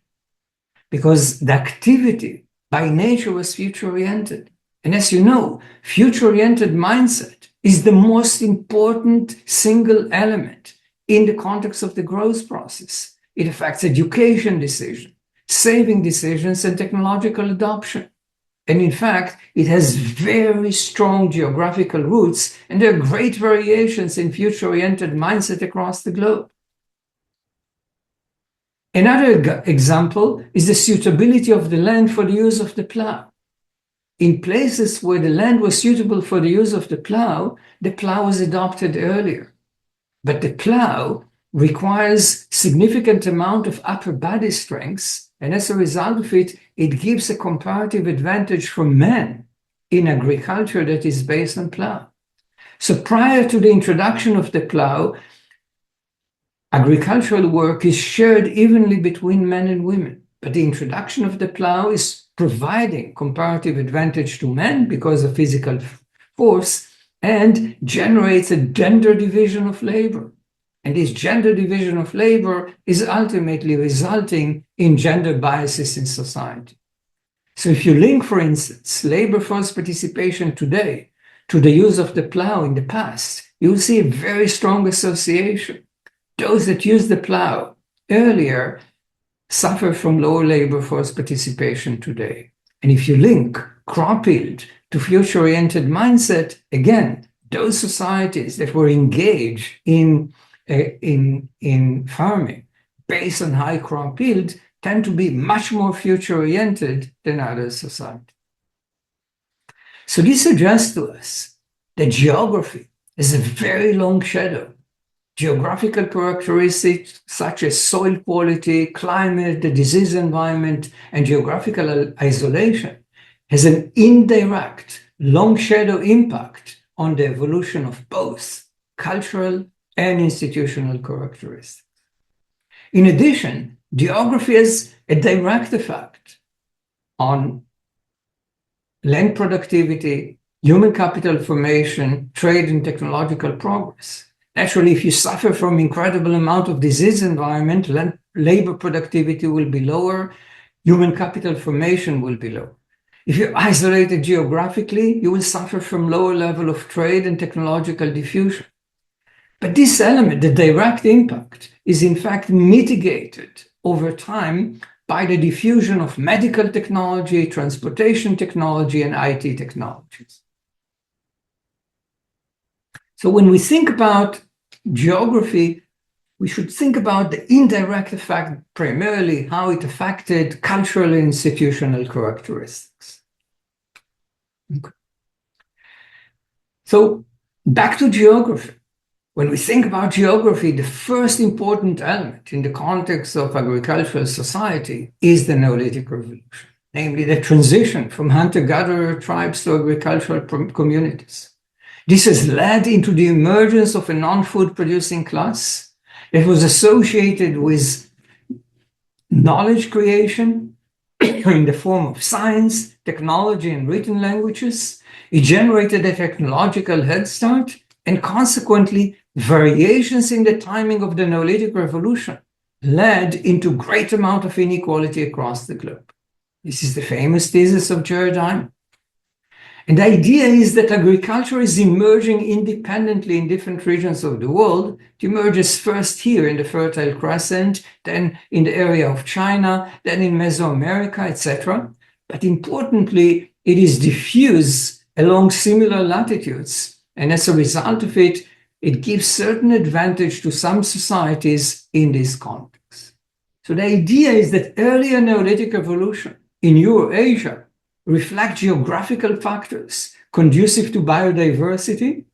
because the activity by nature was future-oriented. And as you know, future-oriented mindset is the most important single element in the context of the growth process. It affects education decisions, saving decisions, and technological adoption. And in fact, it has very strong geographical roots, and there are great variations in future-oriented mindset across the globe. Another example is the suitability of the land for the use of the plow. In places where the land was suitable for the use of the plow was adopted earlier. But the plow requires significant amount of upper body strength, and as a result of it, it gives a comparative advantage for men in agriculture that is based on plow. So prior to the introduction of the plow, agricultural work is shared evenly between men and women. But the introduction of the plow is providing comparative advantage to men because of physical force, and generates a gender division of labor. And this gender division of labor is ultimately resulting in gender biases in society. So if you link, for instance, labor force participation today to the use of the plow in the past, you will see a very strong association. Those that use the plow earlier suffer from lower labor force participation today. And if you link crop yield to future-oriented mindset, again, those societies that were engaged in farming based on high crop yield tend to be much more future-oriented than other societies. So this suggests to us that geography is a very long shadow. Geographical characteristics such as soil quality, climate, the disease environment, and geographical isolation has an indirect long shadow impact on the evolution of both cultural and institutional characteristics. In addition, geography has a direct effect on land productivity, human capital formation, trade, and technological progress. Naturally, if you suffer from incredible amount of disease environment, labor productivity will be lower, human capital formation will be lower. If you're isolated geographically, you will suffer from lower level of trade and technological diffusion. But this element, the direct impact, is in fact mitigated over time by the diffusion of medical technology, transportation technology, and IT technologies. So when we think about geography, we should think about the indirect effect, primarily how it affected cultural and institutional characteristics. Okay. So back to geography. When we think about geography, the first important element in the context of agricultural society is the Neolithic Revolution, namely the transition from hunter-gatherer tribes to agricultural communities. This has led into the emergence of a non-food producing class that was associated with knowledge creation in the form of science, technology, and written languages. It generated a technological head start, and consequently, variations in the timing of the Neolithic Revolution led into great amount of inequality across the globe. This is the famous thesis of Jared Diamond. And the idea is that agriculture is emerging independently in different regions of the world. It emerges first here in the Fertile Crescent, then in the area of China, then in Mesoamerica, etc. But importantly, it is diffuse along similar latitudes. And as a result of it, it gives certain advantage to some societies in this context. So the idea is that earlier Neolithic evolution in Europaea reflect geographical factors conducive to biodiversity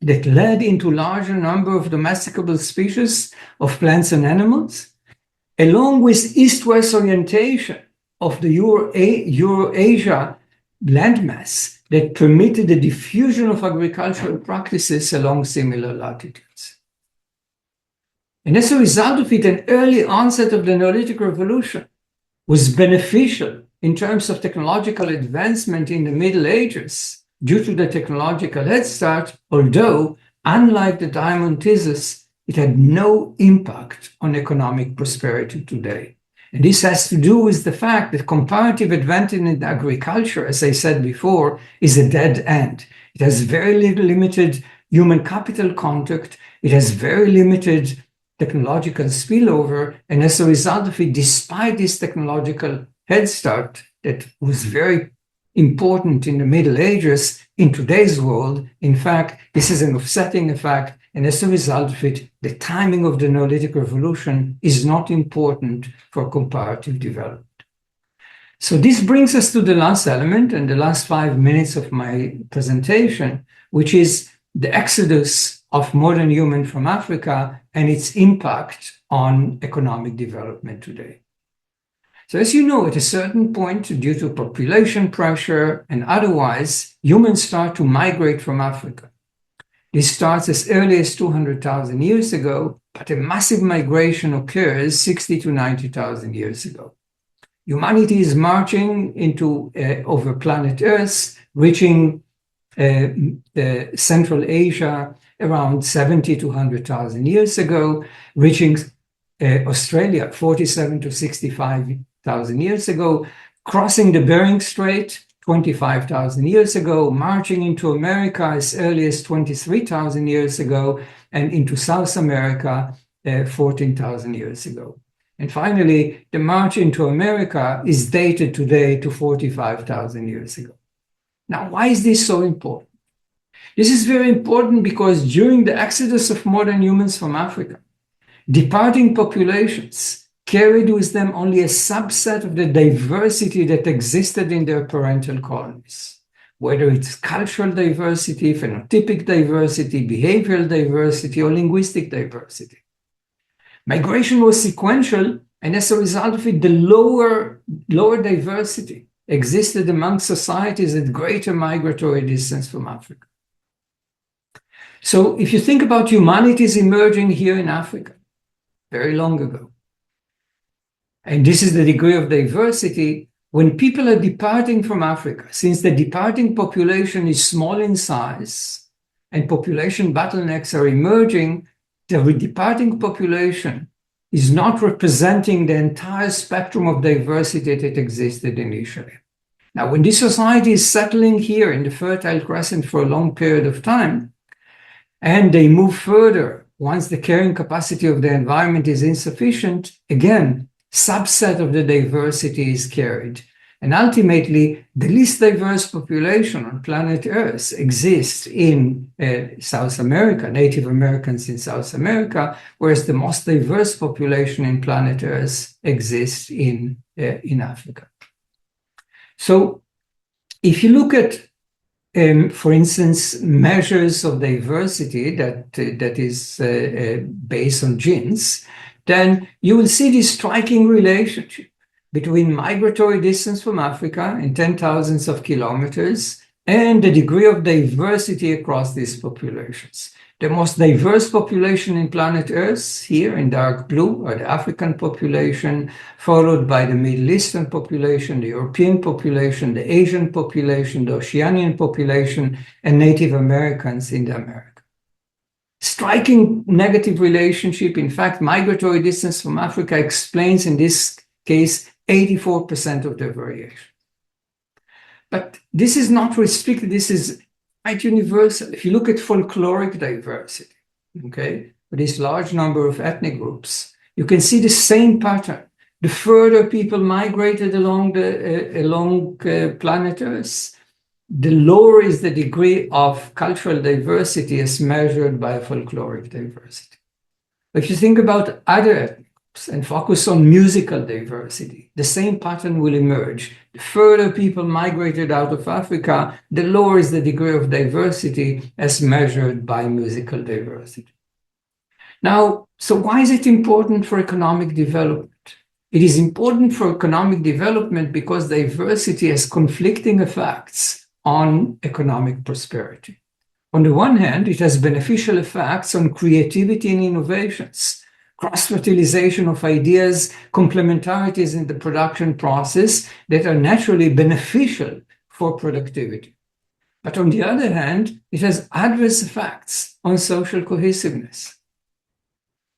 that led into larger number of domesticable species of plants and animals, along with east-west orientation of the Euroasia landmass that permitted the diffusion of agricultural practices along similar latitudes. And as a result of it, an early onset of the Neolithic Revolution was beneficial in terms of technological advancement in the Middle Ages due to the technological head start, although, unlike the Diamond thesis, it had no impact on economic prosperity today. And this has to do with the fact that comparative advantage in agriculture, as I said before, is a dead end. It has very limited human capital contact. It has very limited technological spillover. And as a result of it, despite this technological head start that was very important in the Middle Ages, in today's world, in fact, this is an offsetting effect. And as a result of it, the timing of the Neolithic Revolution is not important for comparative development. So this brings us to the last element and the last 5 minutes of my presentation, which is the exodus of modern humans from Africa and its impact on economic development today. So as you know, at a certain point, due to population pressure and otherwise, humans start to migrate from Africa. This starts as early as 200,000 years ago, but a massive migration occurs 60 to 90,000 years ago. Humanity is marching into over planet Earth, reaching Central Asia around 70 to 100,000 years ago, reaching Australia 47 to 65,000 years ago, crossing the Bering Strait 25,000 years ago, marching into America as early as 23,000 years ago, and into South America 14,000 years ago. And finally, the march into America is dated today to 45,000 years ago. Now, why is this so important? This is very important because during the exodus of modern humans from Africa, departing populations carried with them only a subset of the diversity that existed in their parental colonies, whether it's cultural diversity, phenotypic diversity, behavioral diversity, or linguistic diversity. Migration was sequential, and as a result of it, the lower diversity existed among societies at greater migratory distance from Africa. So if you think about humanities emerging here in Africa, very long ago, and this is the degree of diversity, when people are departing from Africa, since the departing population is small in size and population bottlenecks are emerging, the departing population is not representing the entire spectrum of diversity that existed initially. Now, when this society is settling here in the Fertile Crescent for a long period of time, and they move further once the carrying capacity of the environment is insufficient, again, subset of the diversity is carried. And ultimately, the least diverse population on planet Earth exists in South America, Native Americans in South America, whereas the most diverse population in planet Earth exists in Africa. So if you look at for instance, measures of diversity that is based on genes, then you will see this striking relationship between migratory distance from Africa in 10,000s of kilometers and the degree of diversity across these populations. The most diverse population in planet Earth, here in dark blue, are the African population, followed by the Middle Eastern population, the European population, the Asian population, the Oceanian population, and Native Americans in the Americas. Striking negative relationship. In fact, migratory distance from Africa explains, in this case, 84% of the variation. But this is not restricted. This is quite universal. If you look at folkloric diversity, okay, with this large number of ethnic groups, you can see the same pattern. The further people migrated along planet Earth, the lower is the degree of cultural diversity as measured by folkloric diversity. If you think about other ethnic groups and focus on musical diversity, the same pattern will emerge. The further people migrated out of Africa, the lower is the degree of diversity as measured by musical diversity. Now, so why is it important for economic development? It is important for economic development because diversity has conflicting effects on economic prosperity. On the one hand, it has beneficial effects on creativity and innovations, cross-fertilization of ideas, complementarities in the production process that are naturally beneficial for productivity. But on the other hand, it has adverse effects on social cohesiveness.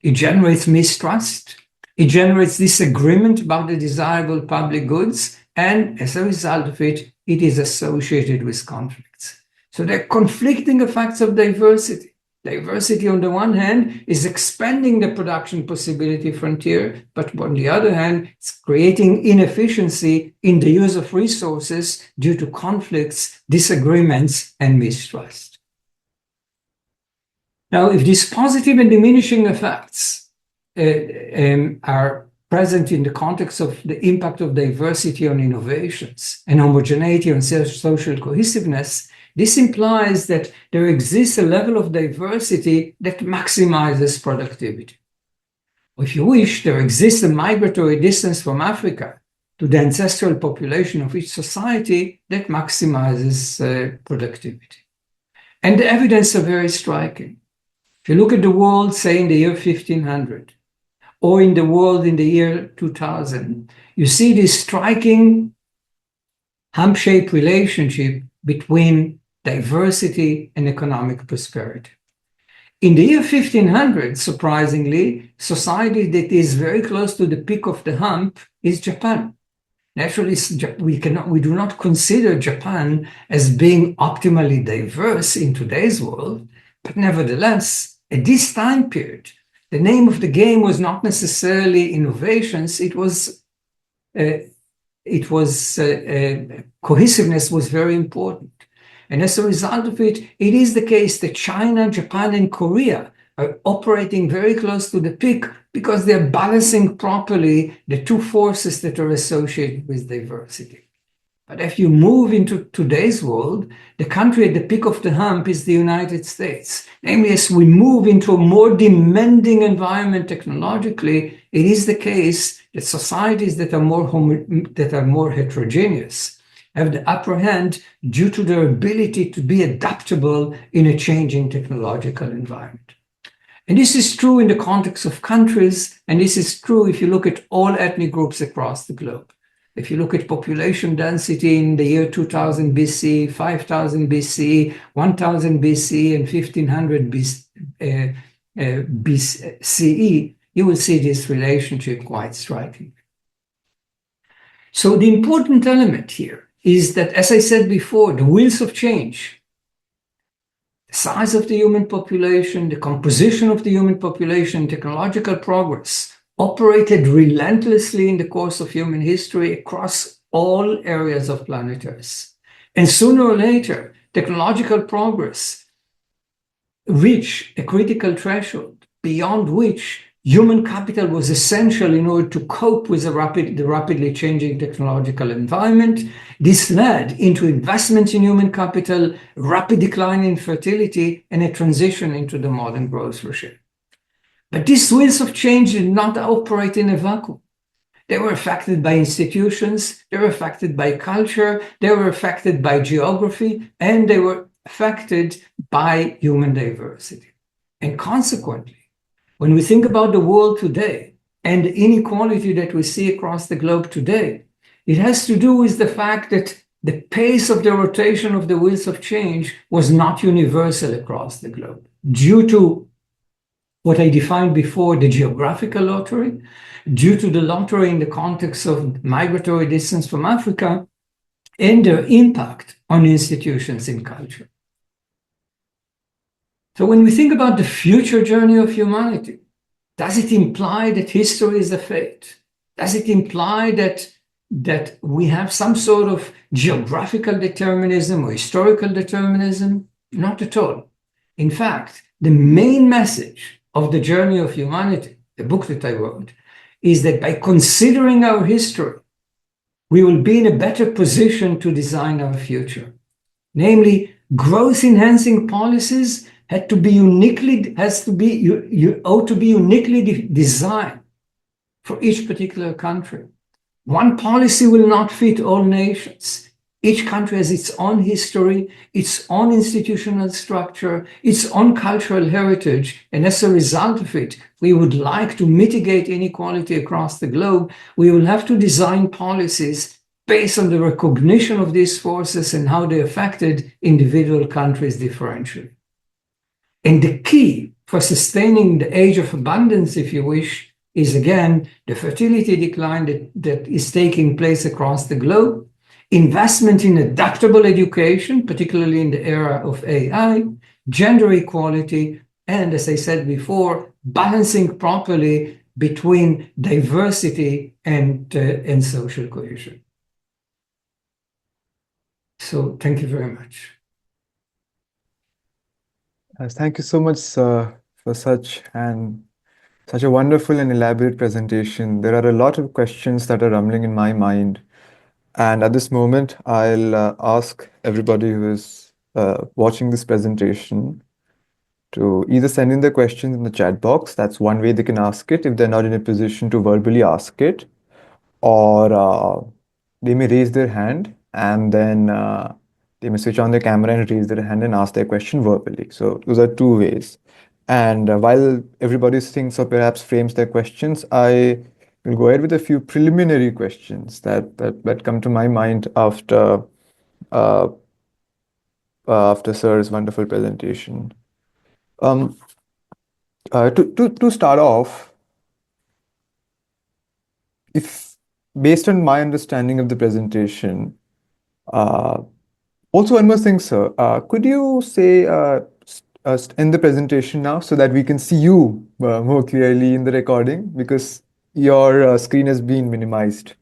It generates mistrust. It generates disagreement about the desirable public goods, and as a result of it, it is associated with conflicts. So there are conflicting effects of diversity. Diversity, on the one hand, is expanding the production possibility frontier, but on the other hand, it's creating inefficiency in the use of resources due to conflicts, disagreements, and mistrust. Now, if these positive and diminishing effects are present in the context of the impact of diversity on innovations and homogeneity on social cohesiveness, this implies that there exists a level of diversity that maximizes productivity. If you wish, there exists a migratory distance from Africa to the ancestral population of each society that maximizes productivity. And the evidence are very striking. If you look at the world, say in the year 1500, or in the world in the year 2000, you see this striking hump-shaped relationship between diversity and economic prosperity. In the year 1500, surprisingly, society that is very close to the peak of the hump is Japan. Naturally, we do not consider Japan as being optimally diverse in today's world, but nevertheless, at this time period, the name of the game was not necessarily innovations, cohesiveness was very important. And as a result of it, it is the case that China, Japan, and Korea are operating very close to the peak because they're balancing properly the two forces that are associated with diversity. But if you move into today's world, the country at the peak of the hump is the United States. Namely, as we move into a more demanding environment technologically, it is the case that societies that are more heterogeneous have the upper hand due to their ability to be adaptable in a changing technological environment. And this is true in the context of countries, and this is true if you look at all ethnic groups across the globe. If you look at population density in the year 2000 BC, 5000 BC, 1000 BC, and 1500 BCE, you will see this relationship quite striking. So the important element here is that, as I said before, the wheels of change, the size of the human population, the composition of the human population, technological progress, operated relentlessly in the course of human history across all areas of planet Earth. And sooner or later, technological progress reach a critical threshold beyond which human capital was essential in order to cope with the rapidly changing technological environment. This led into investment in human capital, rapid decline in fertility, and a transition into the modern growth regime. But these wheels of change did not operate in a vacuum. They were affected by institutions, they were affected by culture, they were affected by geography, and they were affected by human diversity. And consequently, when we think about the world today and the inequality that we see across the globe today, it has to do with the fact that the pace of the rotation of the wheels of change was not universal across the globe due to what I defined before, the geographical lottery, due to the lottery in the context of migratory distance from Africa, and their impact on institutions and culture. So when we think about the future journey of humanity, does it imply that history is a fate? Does it imply that we have some sort of geographical determinism or historical determinism? Not at all. In fact, the main message of the journey of humanity, the book that I wrote, is that by considering our history, we will be in a better position to design our future. Namely, growth-enhancing policies ought to be uniquely designed for each particular country. One policy will not fit all nations. Each country has its own history, its own institutional structure, its own cultural heritage, and as a result of it, we would like to mitigate inequality across the globe. We will have to design policies based on the recognition of these forces and how they affected individual countries differentially. And the key for sustaining the age of abundance, if you wish, is again the fertility decline that is taking place across the globe, investment in adaptable education, particularly in the era of AI, gender equality, and as I said before, balancing properly between diversity and social cohesion. So thank you very much. Thank you so much, sir, for such a wonderful and elaborate presentation. There are a lot of questions that are rumbling in my mind. And at this moment, I'll ask everybody who is watching this presentation to either send in their questions in the chat box. That's one way they can ask it if they're not in a position to verbally ask it. Or they may raise their hand and then they may switch on their camera and raise their hand and ask their question verbally. So those are two ways. And while everybody thinks or perhaps frames their questions, I will go ahead with a few preliminary questions that come to my mind after Sir's wonderful presentation. To start off, if based on my understanding of the presentation, also one more thing, sir, could you say end the presentation now so that we can see you more clearly in the recording, because your screen has been minimized.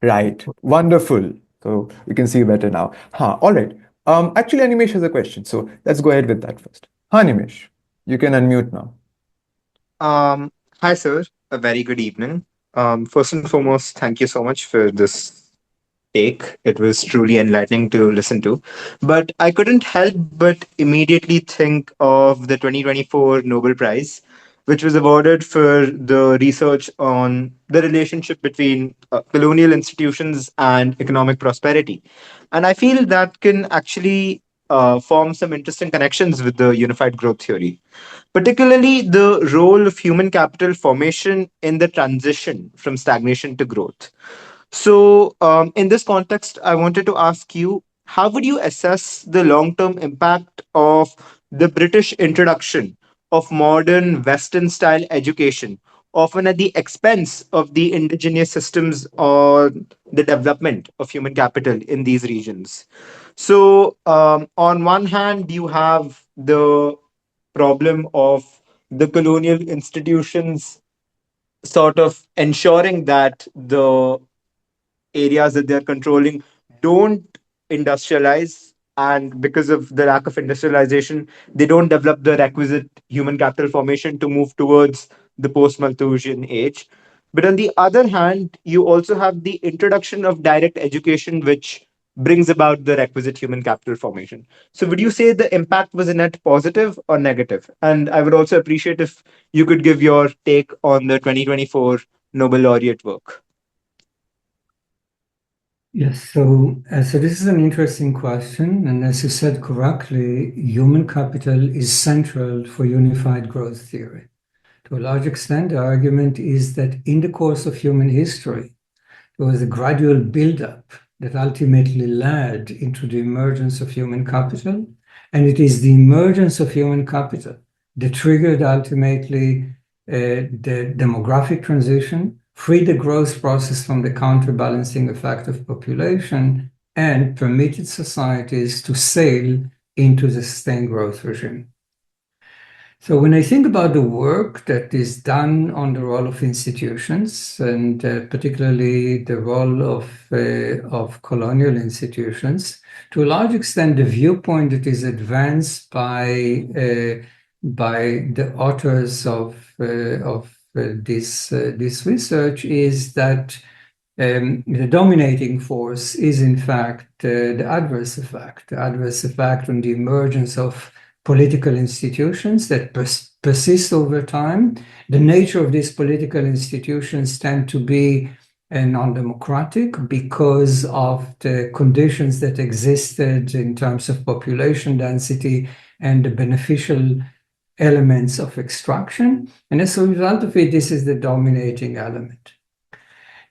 Right, wonderful. So we can see better now. All right. Actually, Animesh has a question, so let's go ahead with that first. Animesh, you can unmute now. Hi, sir. A very good evening. First and foremost, thank you so much for this take. It was truly enlightening to listen to. But I couldn't help but immediately think of the 2024 Nobel Prize, which was awarded for the research on the relationship between colonial institutions and economic prosperity. And I feel that can actually form some interesting connections with the unified growth theory, particularly the role of human capital formation in the transition from stagnation to growth. So, in this context, I wanted to ask you, how would you assess the long term impact of the British introduction of modern Western style education, often at the expense of the indigenous systems or the development of human capital in these regions? So, on one hand, you have the problem of the colonial institutions sort of ensuring that the areas that they're controlling don't industrialize and because of the lack of industrialization, they don't develop the requisite human capital formation to move towards the post-Malthusian age. But on the other hand, you also have the introduction of direct education, which brings about the requisite human capital formation. So, would you say the impact was a net positive or negative? And I would also appreciate if you could give your take on the 2024 Nobel laureate work. Yes, so this is an interesting question, and as you said correctly, human capital is central for unified growth theory. To a large extent, the argument is that in the course of human history, there was a gradual buildup that ultimately led into the emergence of human capital, and it is the emergence of human capital that triggered ultimately the demographic transition, freed the growth process from the counterbalancing effect of population, and permitted societies to sail into the sustained growth regime. So when I think about the work that is done on the role of institutions, and particularly the role of colonial institutions, to a large extent, the viewpoint that is advanced by the authors of this research is that the dominating force is in fact the adverse effect on the emergence of political institutions that persist over time. The nature of these political institutions tend to be non-democratic because of the conditions that existed in terms of population density and the beneficial elements of extraction. And as a result of it, this is the dominating element.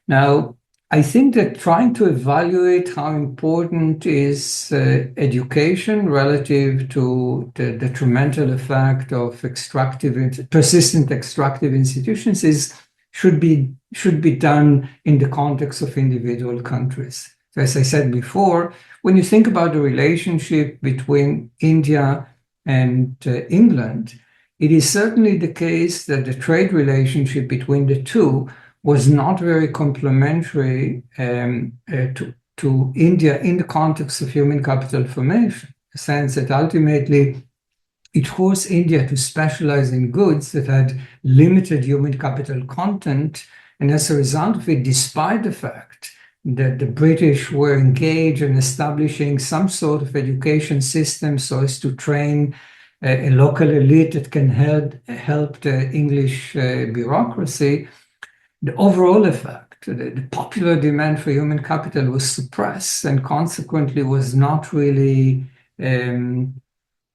Now, I think that trying to evaluate how important is education relative to the detrimental effect of persistent extractive institutions should be done in the context of individual countries. So as I said before, when you think about the relationship between India and England, it is certainly the case that the trade relationship between the two was not very complementary to India in the context of human capital formation, in the sense that ultimately it forced India to specialize in goods that had limited human capital content. And as a result of it, despite the fact that the British were engaged in establishing some sort of education system so as to train a local elite that can help the English bureaucracy, the overall effect, the popular demand for human capital was suppressed and consequently was not really,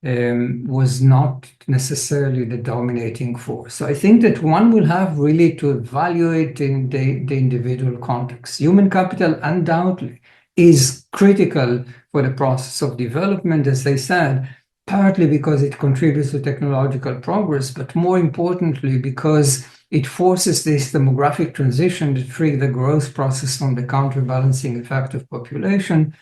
was not necessarily the dominating force. So I think that one will have really to evaluate in the individual context. Human capital undoubtedly is critical for the process of development, as I said, partly because it contributes to technological progress, but more importantly, because it forces this demographic transition to trigger the growth process from the counterbalancing effect of population.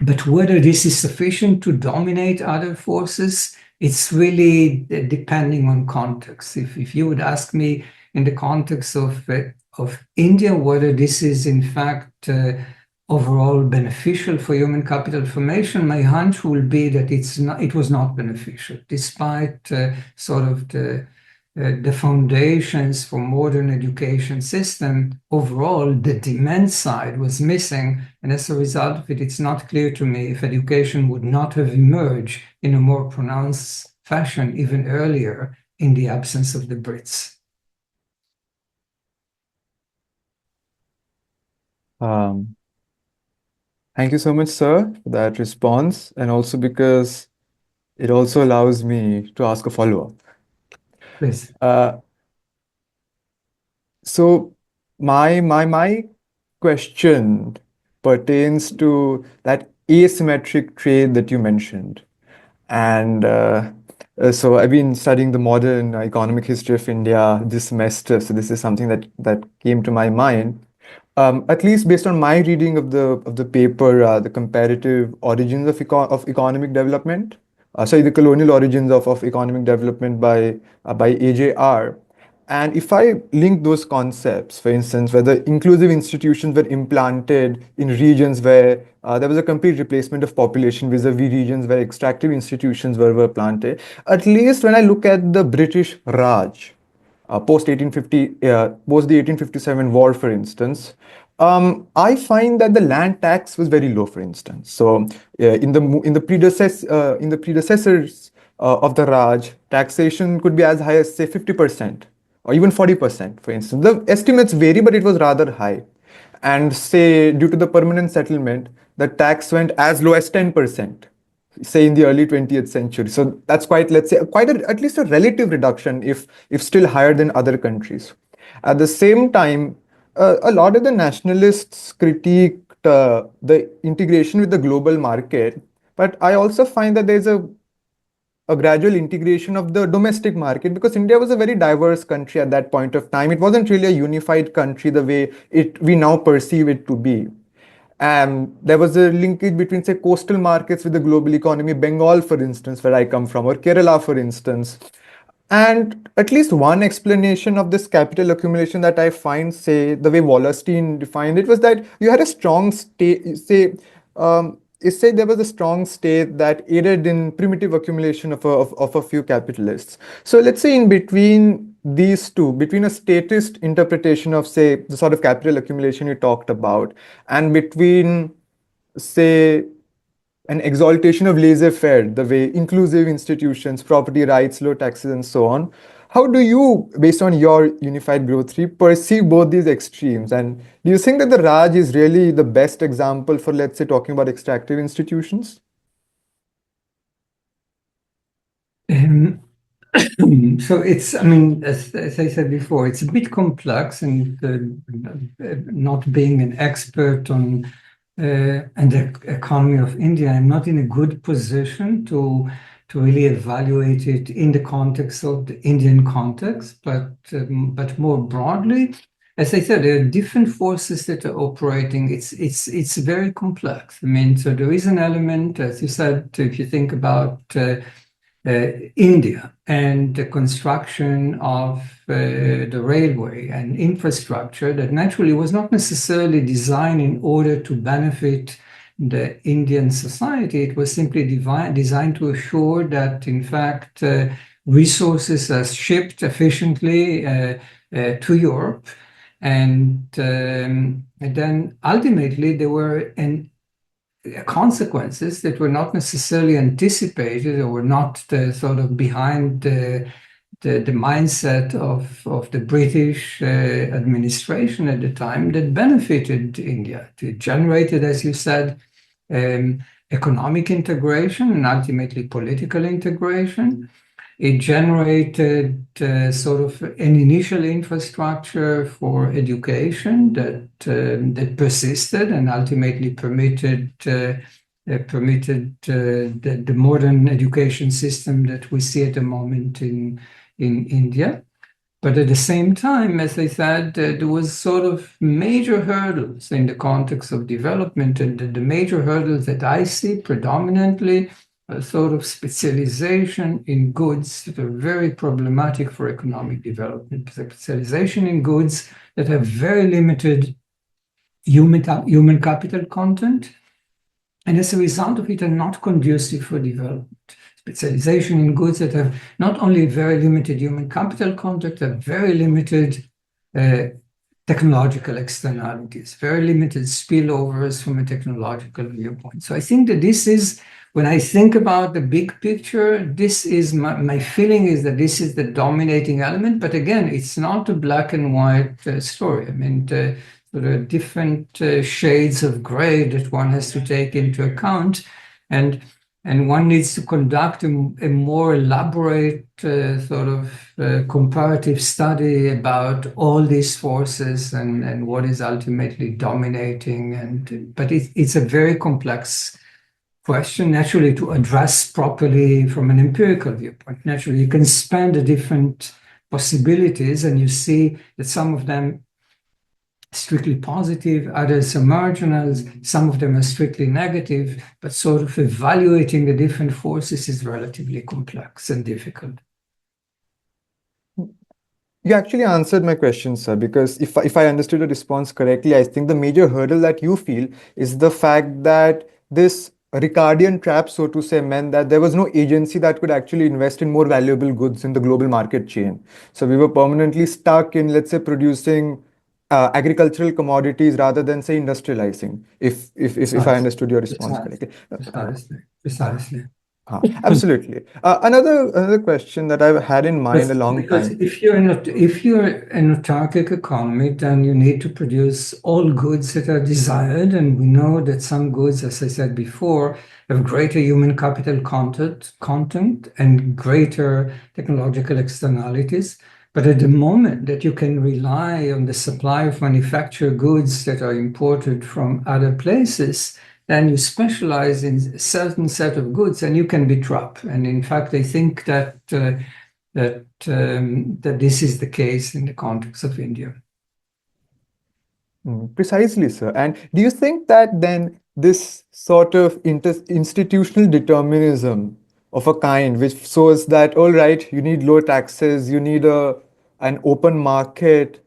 But whether this is sufficient to dominate other forces, it's really depending on context. If you would ask me in the context of India, whether this is in fact overall beneficial for human capital formation, my hunch will be that it was not beneficial, despite sort of the foundations for modern education system. Overall, the demand side was missing, and as a result of it, it's not clear to me if education would not have emerged in a more pronounced fashion even earlier in the absence of the Brits. Thank you so much, sir, for that response, and also because it also allows me to ask a follow-up. Please. So my question pertains to that asymmetric trade that you mentioned. And so I've been studying the modern economic history of India this semester. So this is something that came to my mind. At least based on my reading of the paper, the comparative origins of economic development. Sorry, the colonial origins of economic development by AJR. And if I link those concepts, for instance, whether inclusive institutions were implanted in regions where there was a complete replacement of population vis-a-vis regions where extractive institutions were planted, at least when I look at the British Raj, post 1850, post the 1857 war, for instance, I find that the land tax was very low, for instance. So in the predecessors of the Raj, taxation could be as high as say 50% or even 40%, for instance. The estimates vary, but it was rather high. And say due to the permanent settlement, the tax went as low as 10%, say in the early 20th century. So that's quite, let's say, at least a relative reduction, if still higher than other countries. At the same time, a lot of the nationalists critiqued the integration with the global market, but I also find that there's a gradual integration of the domestic market, because India was a very diverse country at that point of time. It wasn't really a unified country the way we now perceive it to be. And there was a linkage between, say, coastal markets with the global economy, Bengal, for instance, where I come from, or Kerala, for instance. And at least one explanation of this capital accumulation that I find, say, the way Wallerstein defined it, was that you had a strong state, say there was a strong state that aided in primitive accumulation of a few capitalists. So let's say in between these two, between a statist interpretation of, say, the sort of capital accumulation you talked about, and between, say, an exaltation of laissez-faire, the way inclusive institutions, property rights, low taxes, and so on. How do you, based on your unified growth theory, perceive both these extremes? And do you think that the Raj is really the best example for, let's say, talking about extractive institutions? So it's, I mean, as I said before, it's a bit complex, and not being an expert on and the economy of India, I'm not in a good position to really evaluate it in the context of the Indian context, but more broadly, as I said, there are different forces that are operating. It's very complex. I mean, so there is an element, as you said, if you think about India and the construction of the railway and infrastructure that naturally was not necessarily designed in order to benefit the Indian society. It was simply designed to assure that, in fact, resources are shipped efficiently to Europe. And then ultimately there were consequences that were not necessarily anticipated or were not sort of behind the mindset of the British administration at the time that benefited India. It generated, as you said, economic integration and ultimately political integration. It generated sort of an initial infrastructure for education that persisted and ultimately permitted the modern education system that we see at the moment in India. But at the same time, as I said, there was sort of major hurdles in the context of development, and the major hurdles that I see predominantly a sort of specialization in goods that are very problematic for economic development. Specialization in goods that have very limited human capital content, and as a result of it are not conducive for development. Specialization in goods that have not only very limited human capital content, have very limited technological externalities, very limited spillovers from a technological viewpoint. So I think that this is, when I think about the big picture, this is my feeling is that this is the dominating element. But again, it's not a black and white story. I mean, there are different shades of gray that one has to take into account. And one needs to conduct a more elaborate sort of comparative study about all these forces and what is ultimately dominating. But it's a very complex question, naturally, to address properly from an empirical viewpoint. Naturally, you can span the different possibilities, and you see that some of them strictly positive, others are marginals, some of them are strictly negative, but sort of evaluating the different forces is relatively complex and difficult. You actually answered my question, sir, because if I understood the response correctly, I think the major hurdle that you feel is the fact that this Ricardian trap, so to say, meant that there was no agency that could actually invest in more valuable goods in the global market chain. So we were permanently stuck in, let's say, producing agricultural commodities rather than, say, industrializing, if I understood your response correctly. Precisely. Absolutely. Another question that I've had in mind a long Because time. if you're an autarkic economy, then you need to produce all goods that are desired, and we know that some goods, as I said before, have greater human capital content and greater technological externalities. But at the moment that you can rely on the supply of manufactured goods that are imported from other places, then you specialize in a certain set of goods and you can be trapped. And in fact, I think that this is the case in the context of India. Precisely, sir. And do you think that then this sort of institutional determinism of a kind, which shows that, all right, you need low taxes, you need an open market,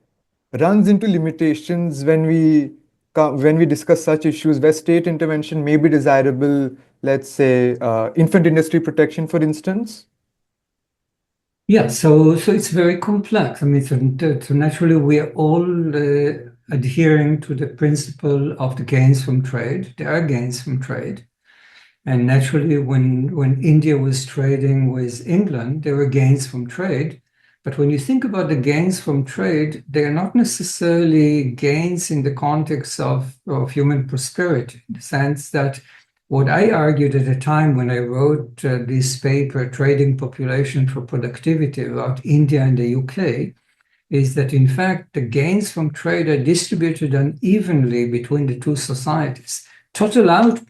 runs into limitations when we discuss such issues where state intervention may be desirable, let's say, infant industry protection, for instance? Yeah, so it's very complex. I mean, so naturally we are all adhering to the principle of the gains from trade. There are gains from trade. And naturally, when India was trading with England, there were gains from trade. But when you think about the gains from trade, they are not necessarily gains in the context of human prosperity, in the sense that what I argued at the time when I wrote this paper, Trading Population for Productivity, about India and the UK, is that in fact the gains from trade are distributed unevenly between the two societies. Total output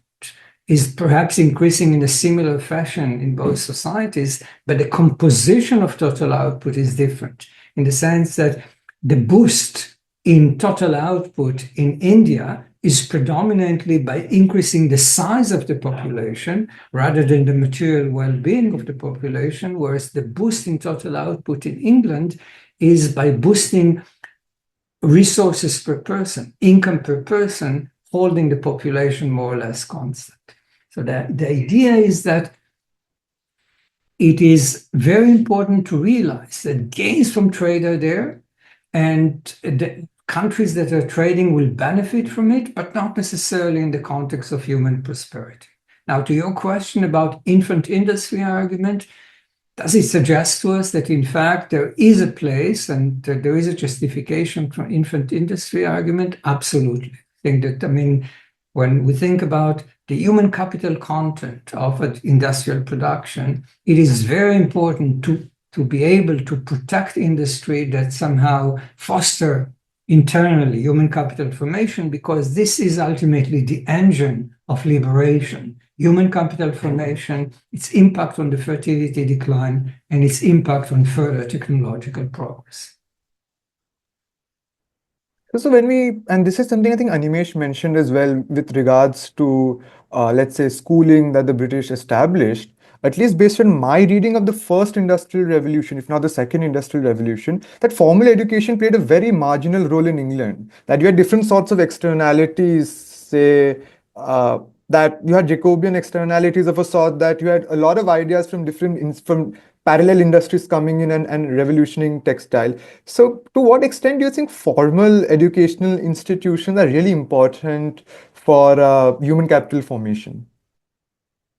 is perhaps increasing in a similar fashion in both societies, but the composition of total output is different, in the sense that the boost in total output in India is predominantly by increasing the size of the population rather than the material well-being of the population, whereas the boost in total output in England is by boosting resources per person, income per person, holding the population more or less constant. So the idea is that it is very important to realize that gains from trade are there, and the countries that are trading will benefit from it, but not necessarily in the context of human prosperity. Now, to your question about infant industry argument, does it suggest to us that in fact there is a place and there is a justification for infant industry argument? Absolutely. I think that, I mean, when we think about the human capital content of industrial production, it is very important to be able to protect industry that somehow foster internally human capital formation, because this is ultimately the engine of liberation. Human capital formation, its impact on the fertility decline, and its impact on further technological progress. So and this is something I think Animesh mentioned as well with regards to, let's say, schooling that the British established, at least based on my reading of the first industrial revolution, if not the second industrial revolution, that formal education played a very marginal role in England, that you had different sorts of externalities, say, that you had Jacobian externalities of a sort, that you had a lot of ideas from from parallel industries coming in and revolutioning textile. So to what extent do you think formal educational institutions are really important for human capital formation?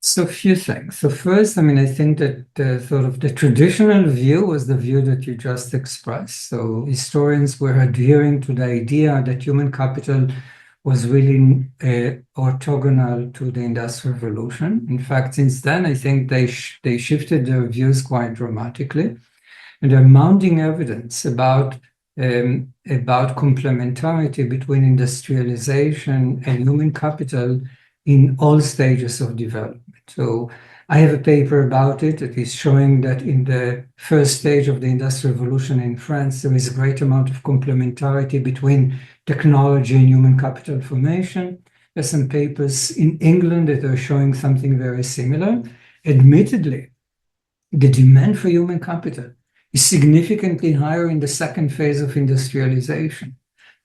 So a few things. So first, I mean, I think that sort of the traditional view was the view that you just expressed. So historians were adhering to the idea that human capital was really orthogonal to the Industrial Revolution. In fact, since then, I think they shifted their views quite dramatically. And there are mounting evidence about complementarity between industrialization and human capital in all stages of development. So I have a paper about it that is showing that in the first stage of the Industrial Revolution in France, there is a great amount of complementarity between technology and human capital formation. There's some papers in England that are showing something very similar. Admittedly, the demand for human capital is significantly higher in the second phase of industrialization.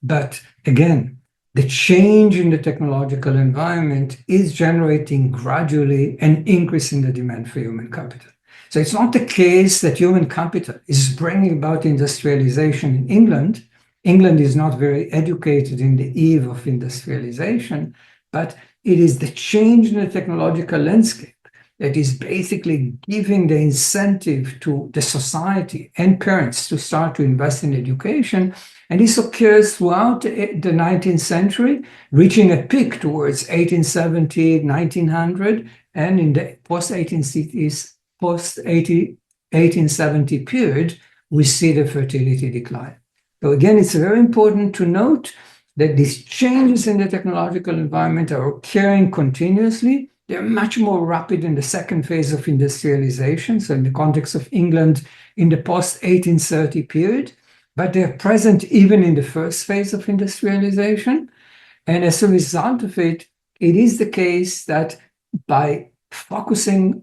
But again, the change in the technological environment is generating gradually an increase in the demand for human capital. So it's not the case that human capital is bringing about industrialization in England. England is not very educated in the eve of industrialization, but it is the change in the technological landscape that is basically giving the incentive to the society and parents to start to invest in education. And this occurs throughout the 19th century, reaching a peak towards 1870, 1900, and in the post-1870 period, we see the fertility decline. So again, it's very important to note that these changes in the technological environment are occurring continuously. They're much more rapid in the second phase of industrialization, so in the context of England in the post-1830 period, but they're present even in the first phase of industrialization. And as a result of it, it is the case that by focusing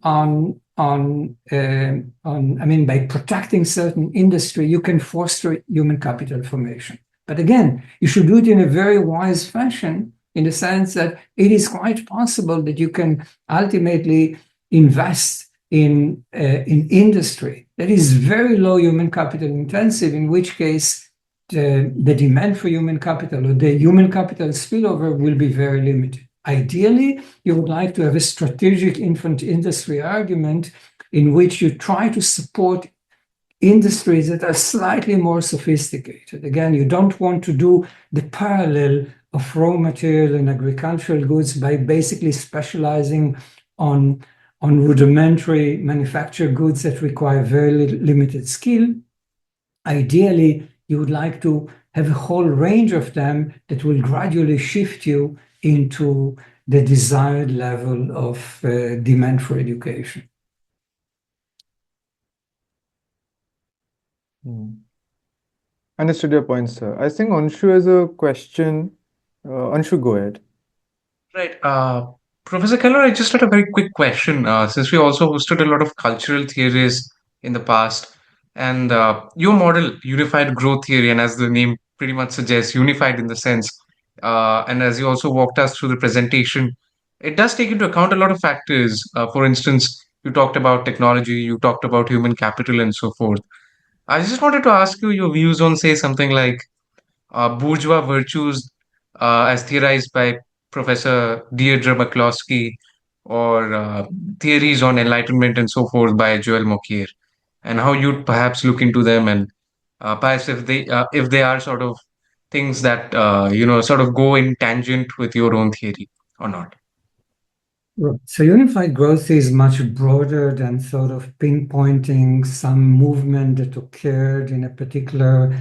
by protecting certain industry, you can foster human capital formation. But again, you should do it in a very wise fashion, in the sense that it is quite possible that you can ultimately invest in industry that is very low human capital intensive, in which case the demand for human capital or the human capital spillover will be very limited. Ideally, you would like to have a strategic infant industry argument in which you try to support industries that are slightly more sophisticated. Again, you don't want to do the parallel of raw material and agricultural goods by basically specializing on rudimentary manufactured goods that require very limited skill. Ideally, you would like to have a whole range of them that will gradually shift you into the desired level of demand for education. Understood your point, sir. I think Anshu has a question. Anshu, go ahead. Right. Professor Keller, I just had a very quick question. Since we also hosted a lot of cultural theories in the past, and your model, unified growth theory, and as the name pretty much suggests, unified in the sense, and as you also walked us through the presentation, it does take into account a lot of factors. For instance, you talked about technology, you talked about human capital, and so forth. I just wanted to ask you your views on, say, something like bourgeois virtues as theorized by Professor Deirdre McCloskey, or theories on enlightenment and so forth by Joel Mokyr, and how you'd perhaps look into them, and perhaps if they are sort of things that sort of go in tangent with your own theory or not. Right. So unified growth is much broader than sort of pinpointing some movement that occurred in a particular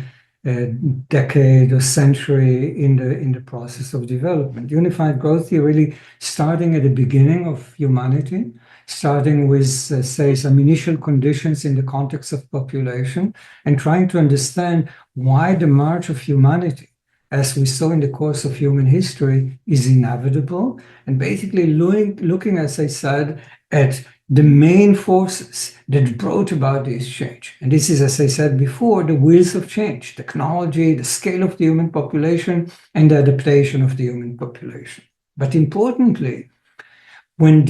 decade or century in the process of development. Unified growth is really starting at the beginning of humanity, starting with, say, some initial conditions in the context of population, and trying to understand why the march of humanity, as we saw in the course of human history, is inevitable, and basically looking, as I said, at the main forces that brought about this change. And this is, as I said before, the wheels of change: technology, the scale of the human population, and the adaptation of the human population. But importantly, when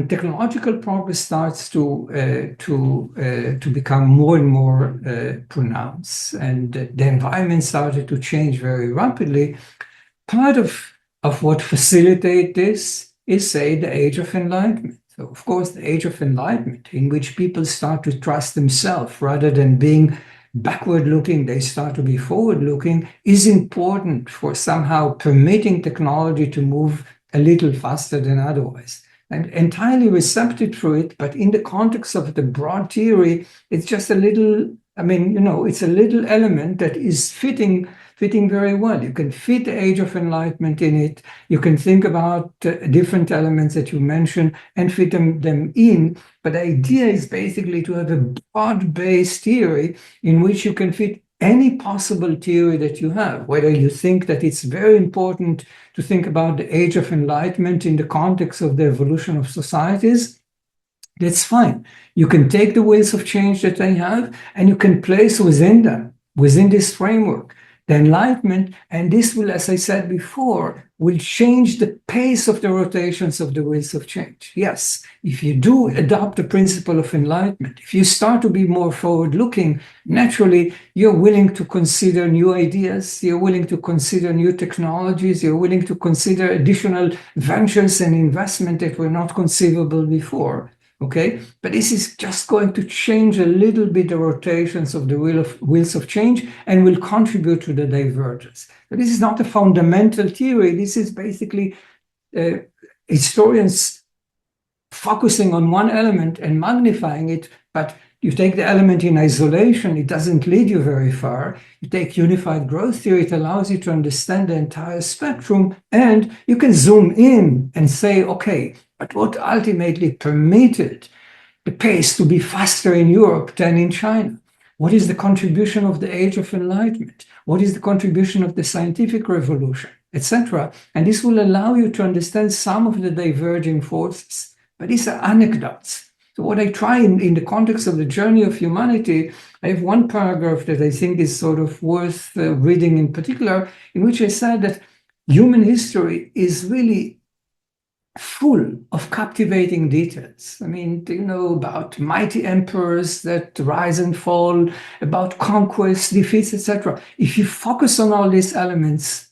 technological progress starts to become more and more pronounced, and the environment started to change very rapidly, part of what facilitates this is, say, the Age of Enlightenment. So, of course, the Age of Enlightenment, in which people start to trust themselves rather than being backward-looking, they start to be forward-looking, is important for somehow permitting technology to move a little faster than otherwise. I'm entirely receptive to it, but in the context of the broad theory, it's just a little, it's a little element that is fitting very well. You can fit the Age of Enlightenment in it. You can think about different elements that you mentioned and fit them in. But the idea is basically to have a broad-based theory in which you can fit any possible theory that you have, whether you think that it's very important to think about the Age of Enlightenment in the context of the evolution of societies, That's fine. You can take the wheels of change that I have and you can place within them, within this framework, the Enlightenment, and this will, as I said before, will change the pace of the rotations of the wheels of change. Yes, if you do adopt the principle of Enlightenment, if you start to be more forward-looking, naturally, you're willing to consider new ideas, you're willing to consider new technologies, you're willing to consider additional ventures and investment that were not conceivable before. Okay, but this is just going to change a little bit the rotations of the wheels of change and will contribute to the divergence. But this is not a fundamental theory. This is basically historians focusing on one element and magnifying it, but you take the element in isolation, it doesn't lead you very far. You take unified growth theory, it allows you to understand the entire spectrum, and you can zoom in and say, okay, but what ultimately permitted the pace to be faster in Europe than in China? What is the contribution of the Age of Enlightenment? What is the contribution of the scientific revolution, etc.? And this will allow you to understand some of the diverging forces. But these are anecdotes. So what I try in the context of the journey of humanity, I have one paragraph that I think is sort of worth reading in particular, in which I said that human history is really full of captivating details. I mean, you know, about mighty emperors that rise and fall, about conquests, defeats, etc. If you focus on all these elements,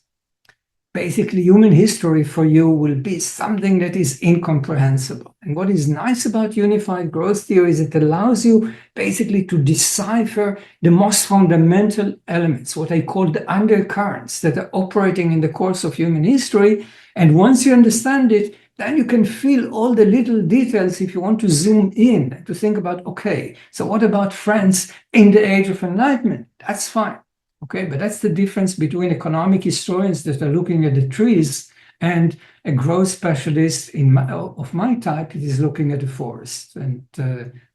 basically human history for you will be something that is incomprehensible. And what is nice about unified growth theory is it allows you basically to decipher the most fundamental elements, what I call the undercurrents that are operating in the course of human history. And once you understand it, then you can feel all the little details if you want to zoom in to think about, okay, so what about France in the Age of Enlightenment? That's fine. Okay, but that's the difference between economic historians that are looking at the trees and a growth specialist of my type that is looking at the forest. And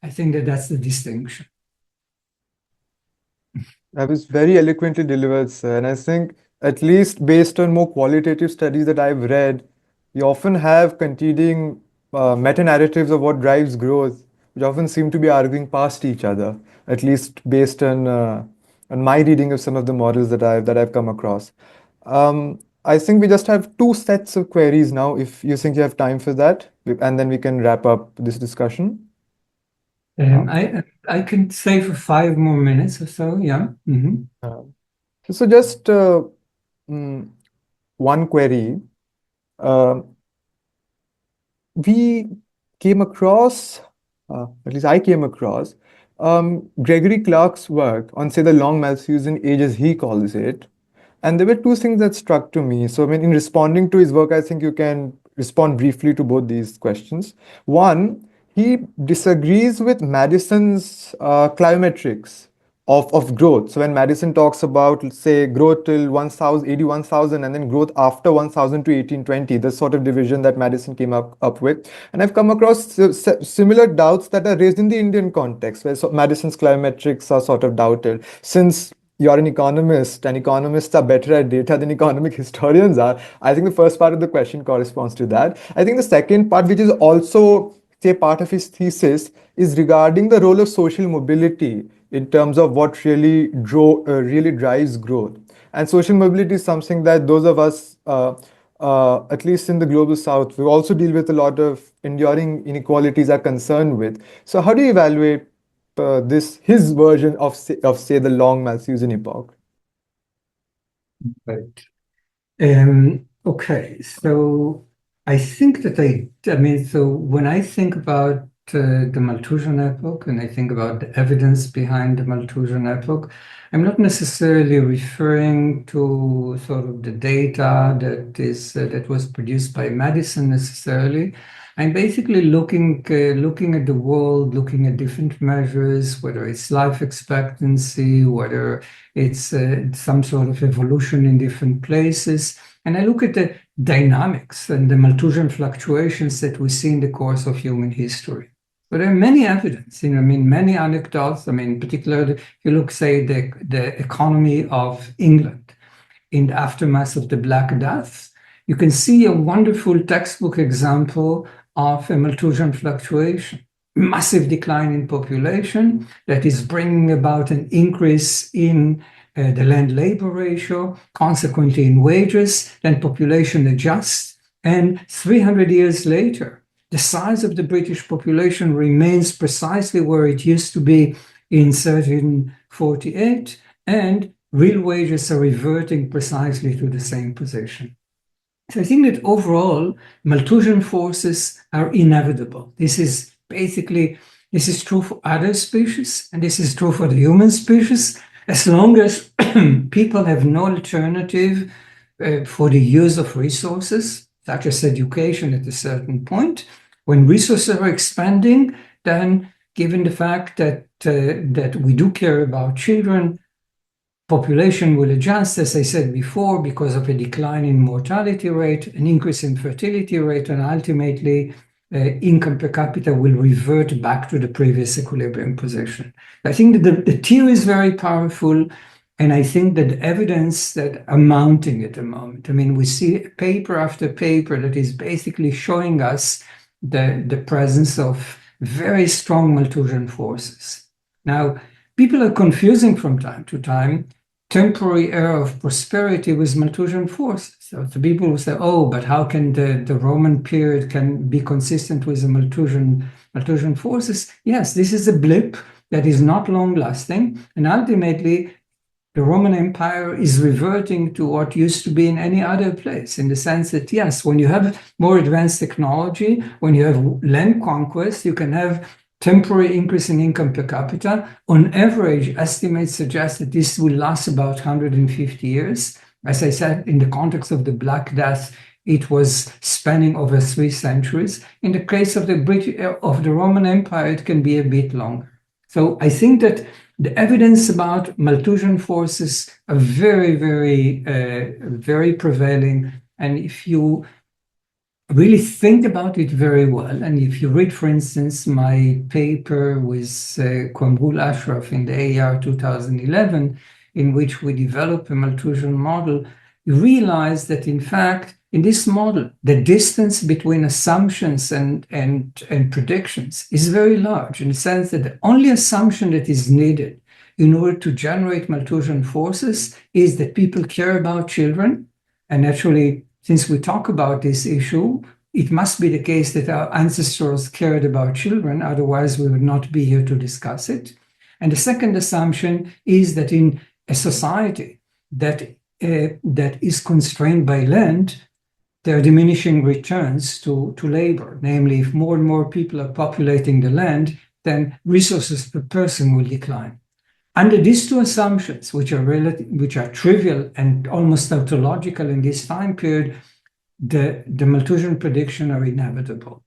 I think that that's the distinction. That was very eloquently delivered, sir. And I think, at least based on more qualitative studies that I've read, we often have competing meta-narratives of what drives growth, which often seem to be arguing past each other, at least based on my reading of some of the models that I've come across. I think we just have two sets of queries now, if you think you have time for that, and then we can wrap up this discussion. I can stay for 5 more minutes or so, yeah. So just one query. We came across, at least I came across, Gregory Clark's work on, say, the long Malthusian age, as he calls it. And there were two things that struck to me. So, I mean, in responding to his work, I think you can respond briefly to both these questions. One, he disagrees with Madison's cliometrics of growth. So when Madison talks about, let's say, growth till 1000, 81,000, and then growth after 1000 to 1820, the sort of division that Madison came up with. And I've come across similar doubts that are raised in the Indian context, where Madison's cliometrics are sort of doubted. Since you're an economist and economists are better at data than economic historians are, I think the first part of the question corresponds to that. I think the second part, which is also, say, part of his thesis, is regarding the role of social mobility in terms of what really drives growth. And social mobility is something that those of us, at least in the global south, we also deal with a lot of enduring inequalities are concerned with. So how do you evaluate his version of say the long Malthusian epoch? Right. Okay, so I think that so when I think about the Malthusian epoch and I think about the evidence behind the Malthusian epoch, I'm not necessarily referring to sort of the data that was produced by Madison necessarily. I'm basically looking at the world, looking at different measures, whether it's life expectancy, whether it's some sort of evolution in different places. And I look at the dynamics and the Malthusian fluctuations that we see in the course of human history. But there are many evidence, many anecdotes. Particularly, if you look, say, the economy of England in the aftermath of the Black Death, you can see a wonderful textbook example of a Malthusian fluctuation. massive decline in population that is bringing about an increase in the land-labor ratio, consequently in wages, then population adjusts, and 300 years later, the size of the British population remains precisely where it used to be in 1348, and real wages are reverting precisely to the same position. So I think that overall, Malthusian forces are inevitable. This is true for other species, and this is true for the human species, as long as people have no alternative for the use of resources, such as education at a certain point. When resources are expanding, then given the fact that we do care about children, population will adjust, as I said before, because of a decline in mortality rate, an increase in fertility rate, and ultimately income per capita will revert back to the previous equilibrium position. I think that the theory is very powerful, and I think that the evidence that are mounting at the moment, I mean, we see paper after paper that is basically showing us the presence of very strong Malthusian forces. Now, people are confusing from time to time temporary era of prosperity with Malthusian forces. So the people will say, oh, but how can the Roman period can be consistent with the Malthusian forces? Yes, this is a blip that is not long lasting. And ultimately, the Roman Empire is reverting to what used to be in any other place, in the sense that, yes, when you have more advanced technology, when you have land conquest, you can have temporary increase in income per capita. On average, estimates suggest that this will last about 150 years. As I said, in the context of the Black Death, it was spanning over 3 centuries. In the case of the Roman Empire, it can be a bit longer. So I think that the evidence about Malthusian forces are very, very, very prevailing. And if you really think about it very well, and if you read, for instance, my paper with Kwamrul Ashraf in the AER 2011, in which we develop a Malthusian model, you realize that, in fact, in this model, the distance between assumptions and predictions is very large, in the sense that the only assumption that is needed in order to generate Malthusian forces is that people care about children. And actually, since we talk about this issue, it must be the case that our ancestors cared about children, otherwise we would not be here to discuss it. And the second assumption is that in a society that is constrained by land, there are diminishing returns to labor. Namely, if more and more people are populating the land, then resources per person will decline. Under these two assumptions, which are trivial and almost tautological in this time period, the Malthusian predictions are inevitable.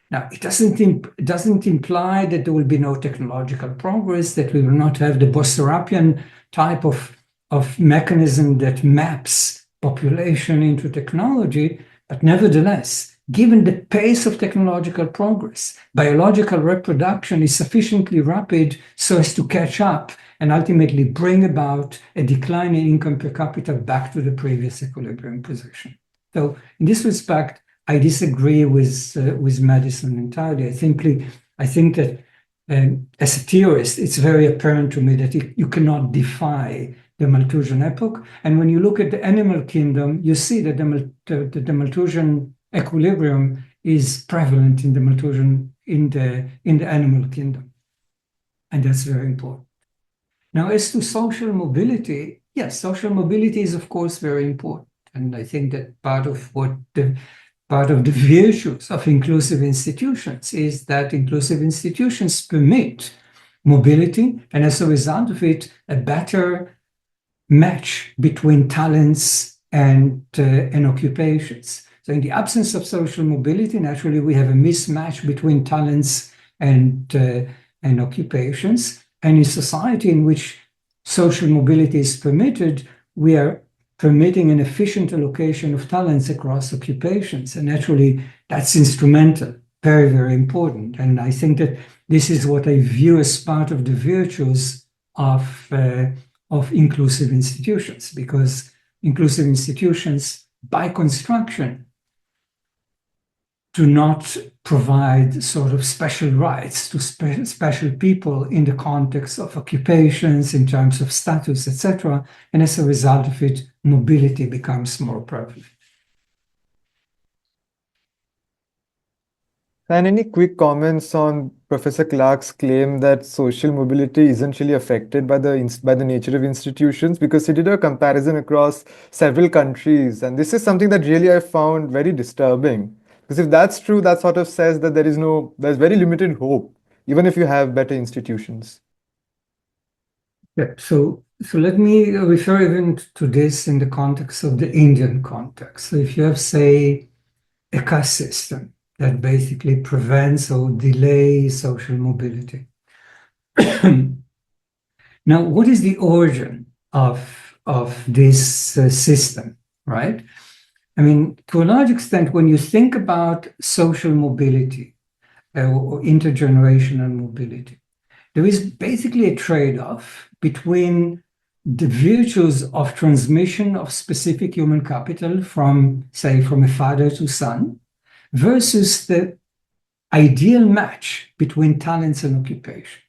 Now, it doesn't imply that there will be no technological progress, that we will not have the Bosserapian type of mechanism that maps population into technology, but nevertheless, given the pace of technological progress, biological reproduction is sufficiently rapid so as to catch up and ultimately bring about a decline in income per capita back to the previous equilibrium position. So in this respect, I disagree with Madison entirely. I think that as a theorist, it's very apparent to me that you cannot defy the Malthusian epoch. And when you look at the animal kingdom, you see that the Malthusian equilibrium is prevalent in the animal kingdom. And that's very important. Now, as to social mobility, yes, social mobility is, of course, very important. And I think that part of the virtues of inclusive institutions is that inclusive institutions permit mobility, and as a result of it, a better match between talents and occupations. So in the absence of social mobility, naturally, we have a mismatch between talents and occupations. And in society in which social mobility is permitted, we are permitting an efficient allocation of talents across occupations. And naturally, that's instrumental, very, very important. And I think that this is what I view as part of the virtues of inclusive institutions, because inclusive institutions, by construction, do not provide sort of special rights to special people in the context of occupations, in terms of status, etc. And as a result of it, mobility becomes more prevalent. And any quick comments on Professor Clark's claim that social mobility isn't really affected by the nature of institutions? Because he did a comparison across several countries, and this is something that really I found very disturbing. Because if that's true, that sort of says that there's very limited hope, even if you have better institutions. Yeah, so let me refer even to this in the context of the Indian context. So if you have, say, a caste system that basically prevents or delays social mobility. Now, what is the origin of this system, right? I mean, to a large extent, when you think about social mobility or intergenerational mobility, there is basically a trade-off between the virtues of transmission of specific human capital from, say, from a father to son, versus the ideal match between talents and occupation.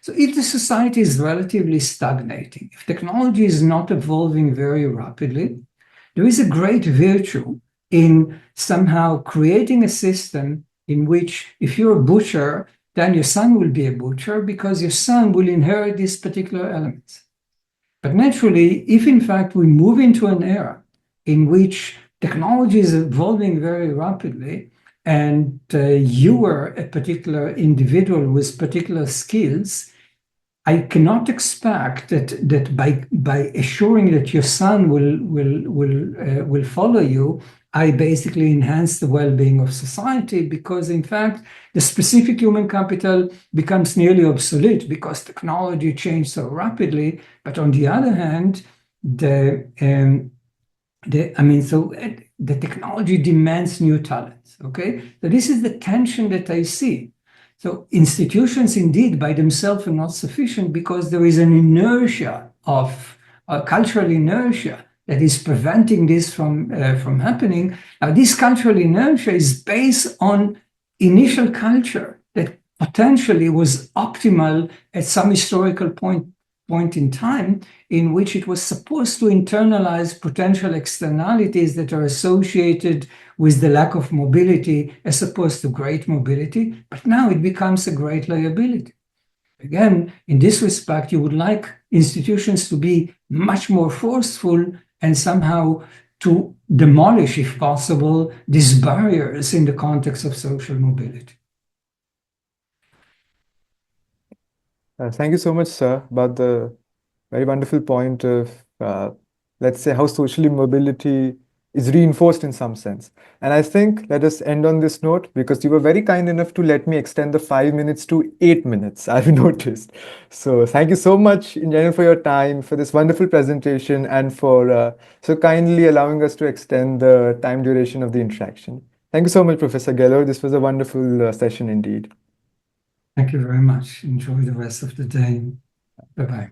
So if the society is relatively stagnating, if technology is not evolving very rapidly, there is a great virtue in somehow creating a system in which if you're a butcher, then your son will be a butcher because your son will inherit these particular elements. But naturally, if in fact we move into an era in which technology is evolving very rapidly, and you are a particular individual with particular skills, I cannot expect that by assuring that your son will follow you, I basically enhance the well-being of society, because in fact the specific human capital becomes nearly obsolete because technology changed so rapidly. But on the other hand, the technology demands new talents. Okay, so this is the tension that I see. So institutions indeed by themselves are not sufficient because there is an inertia of cultural inertia that is preventing this from happening. Now, this cultural inertia is based on initial culture that potentially was optimal at some historical point in time, in which it was supposed to internalize potential externalities that are associated with the lack of mobility as opposed to great mobility, but now it becomes a great liability. Again, in this respect, you would like institutions to be much more forceful and somehow to demolish, if possible, these barriers in the context of social mobility. Thank you so much, sir, about the very wonderful point of, let's say, how social mobility is reinforced in some sense. And I think let us end on this note, because you were very kind enough to let me extend the 5 minutes to 8 minutes, I've noticed. So thank you so much in general for your time, for this wonderful presentation, and for so kindly allowing us to extend the time duration of the interaction. Thank you so much, Professor Galor. This was a wonderful session indeed. Thank you very much. Enjoy the rest of the day. Bye-bye.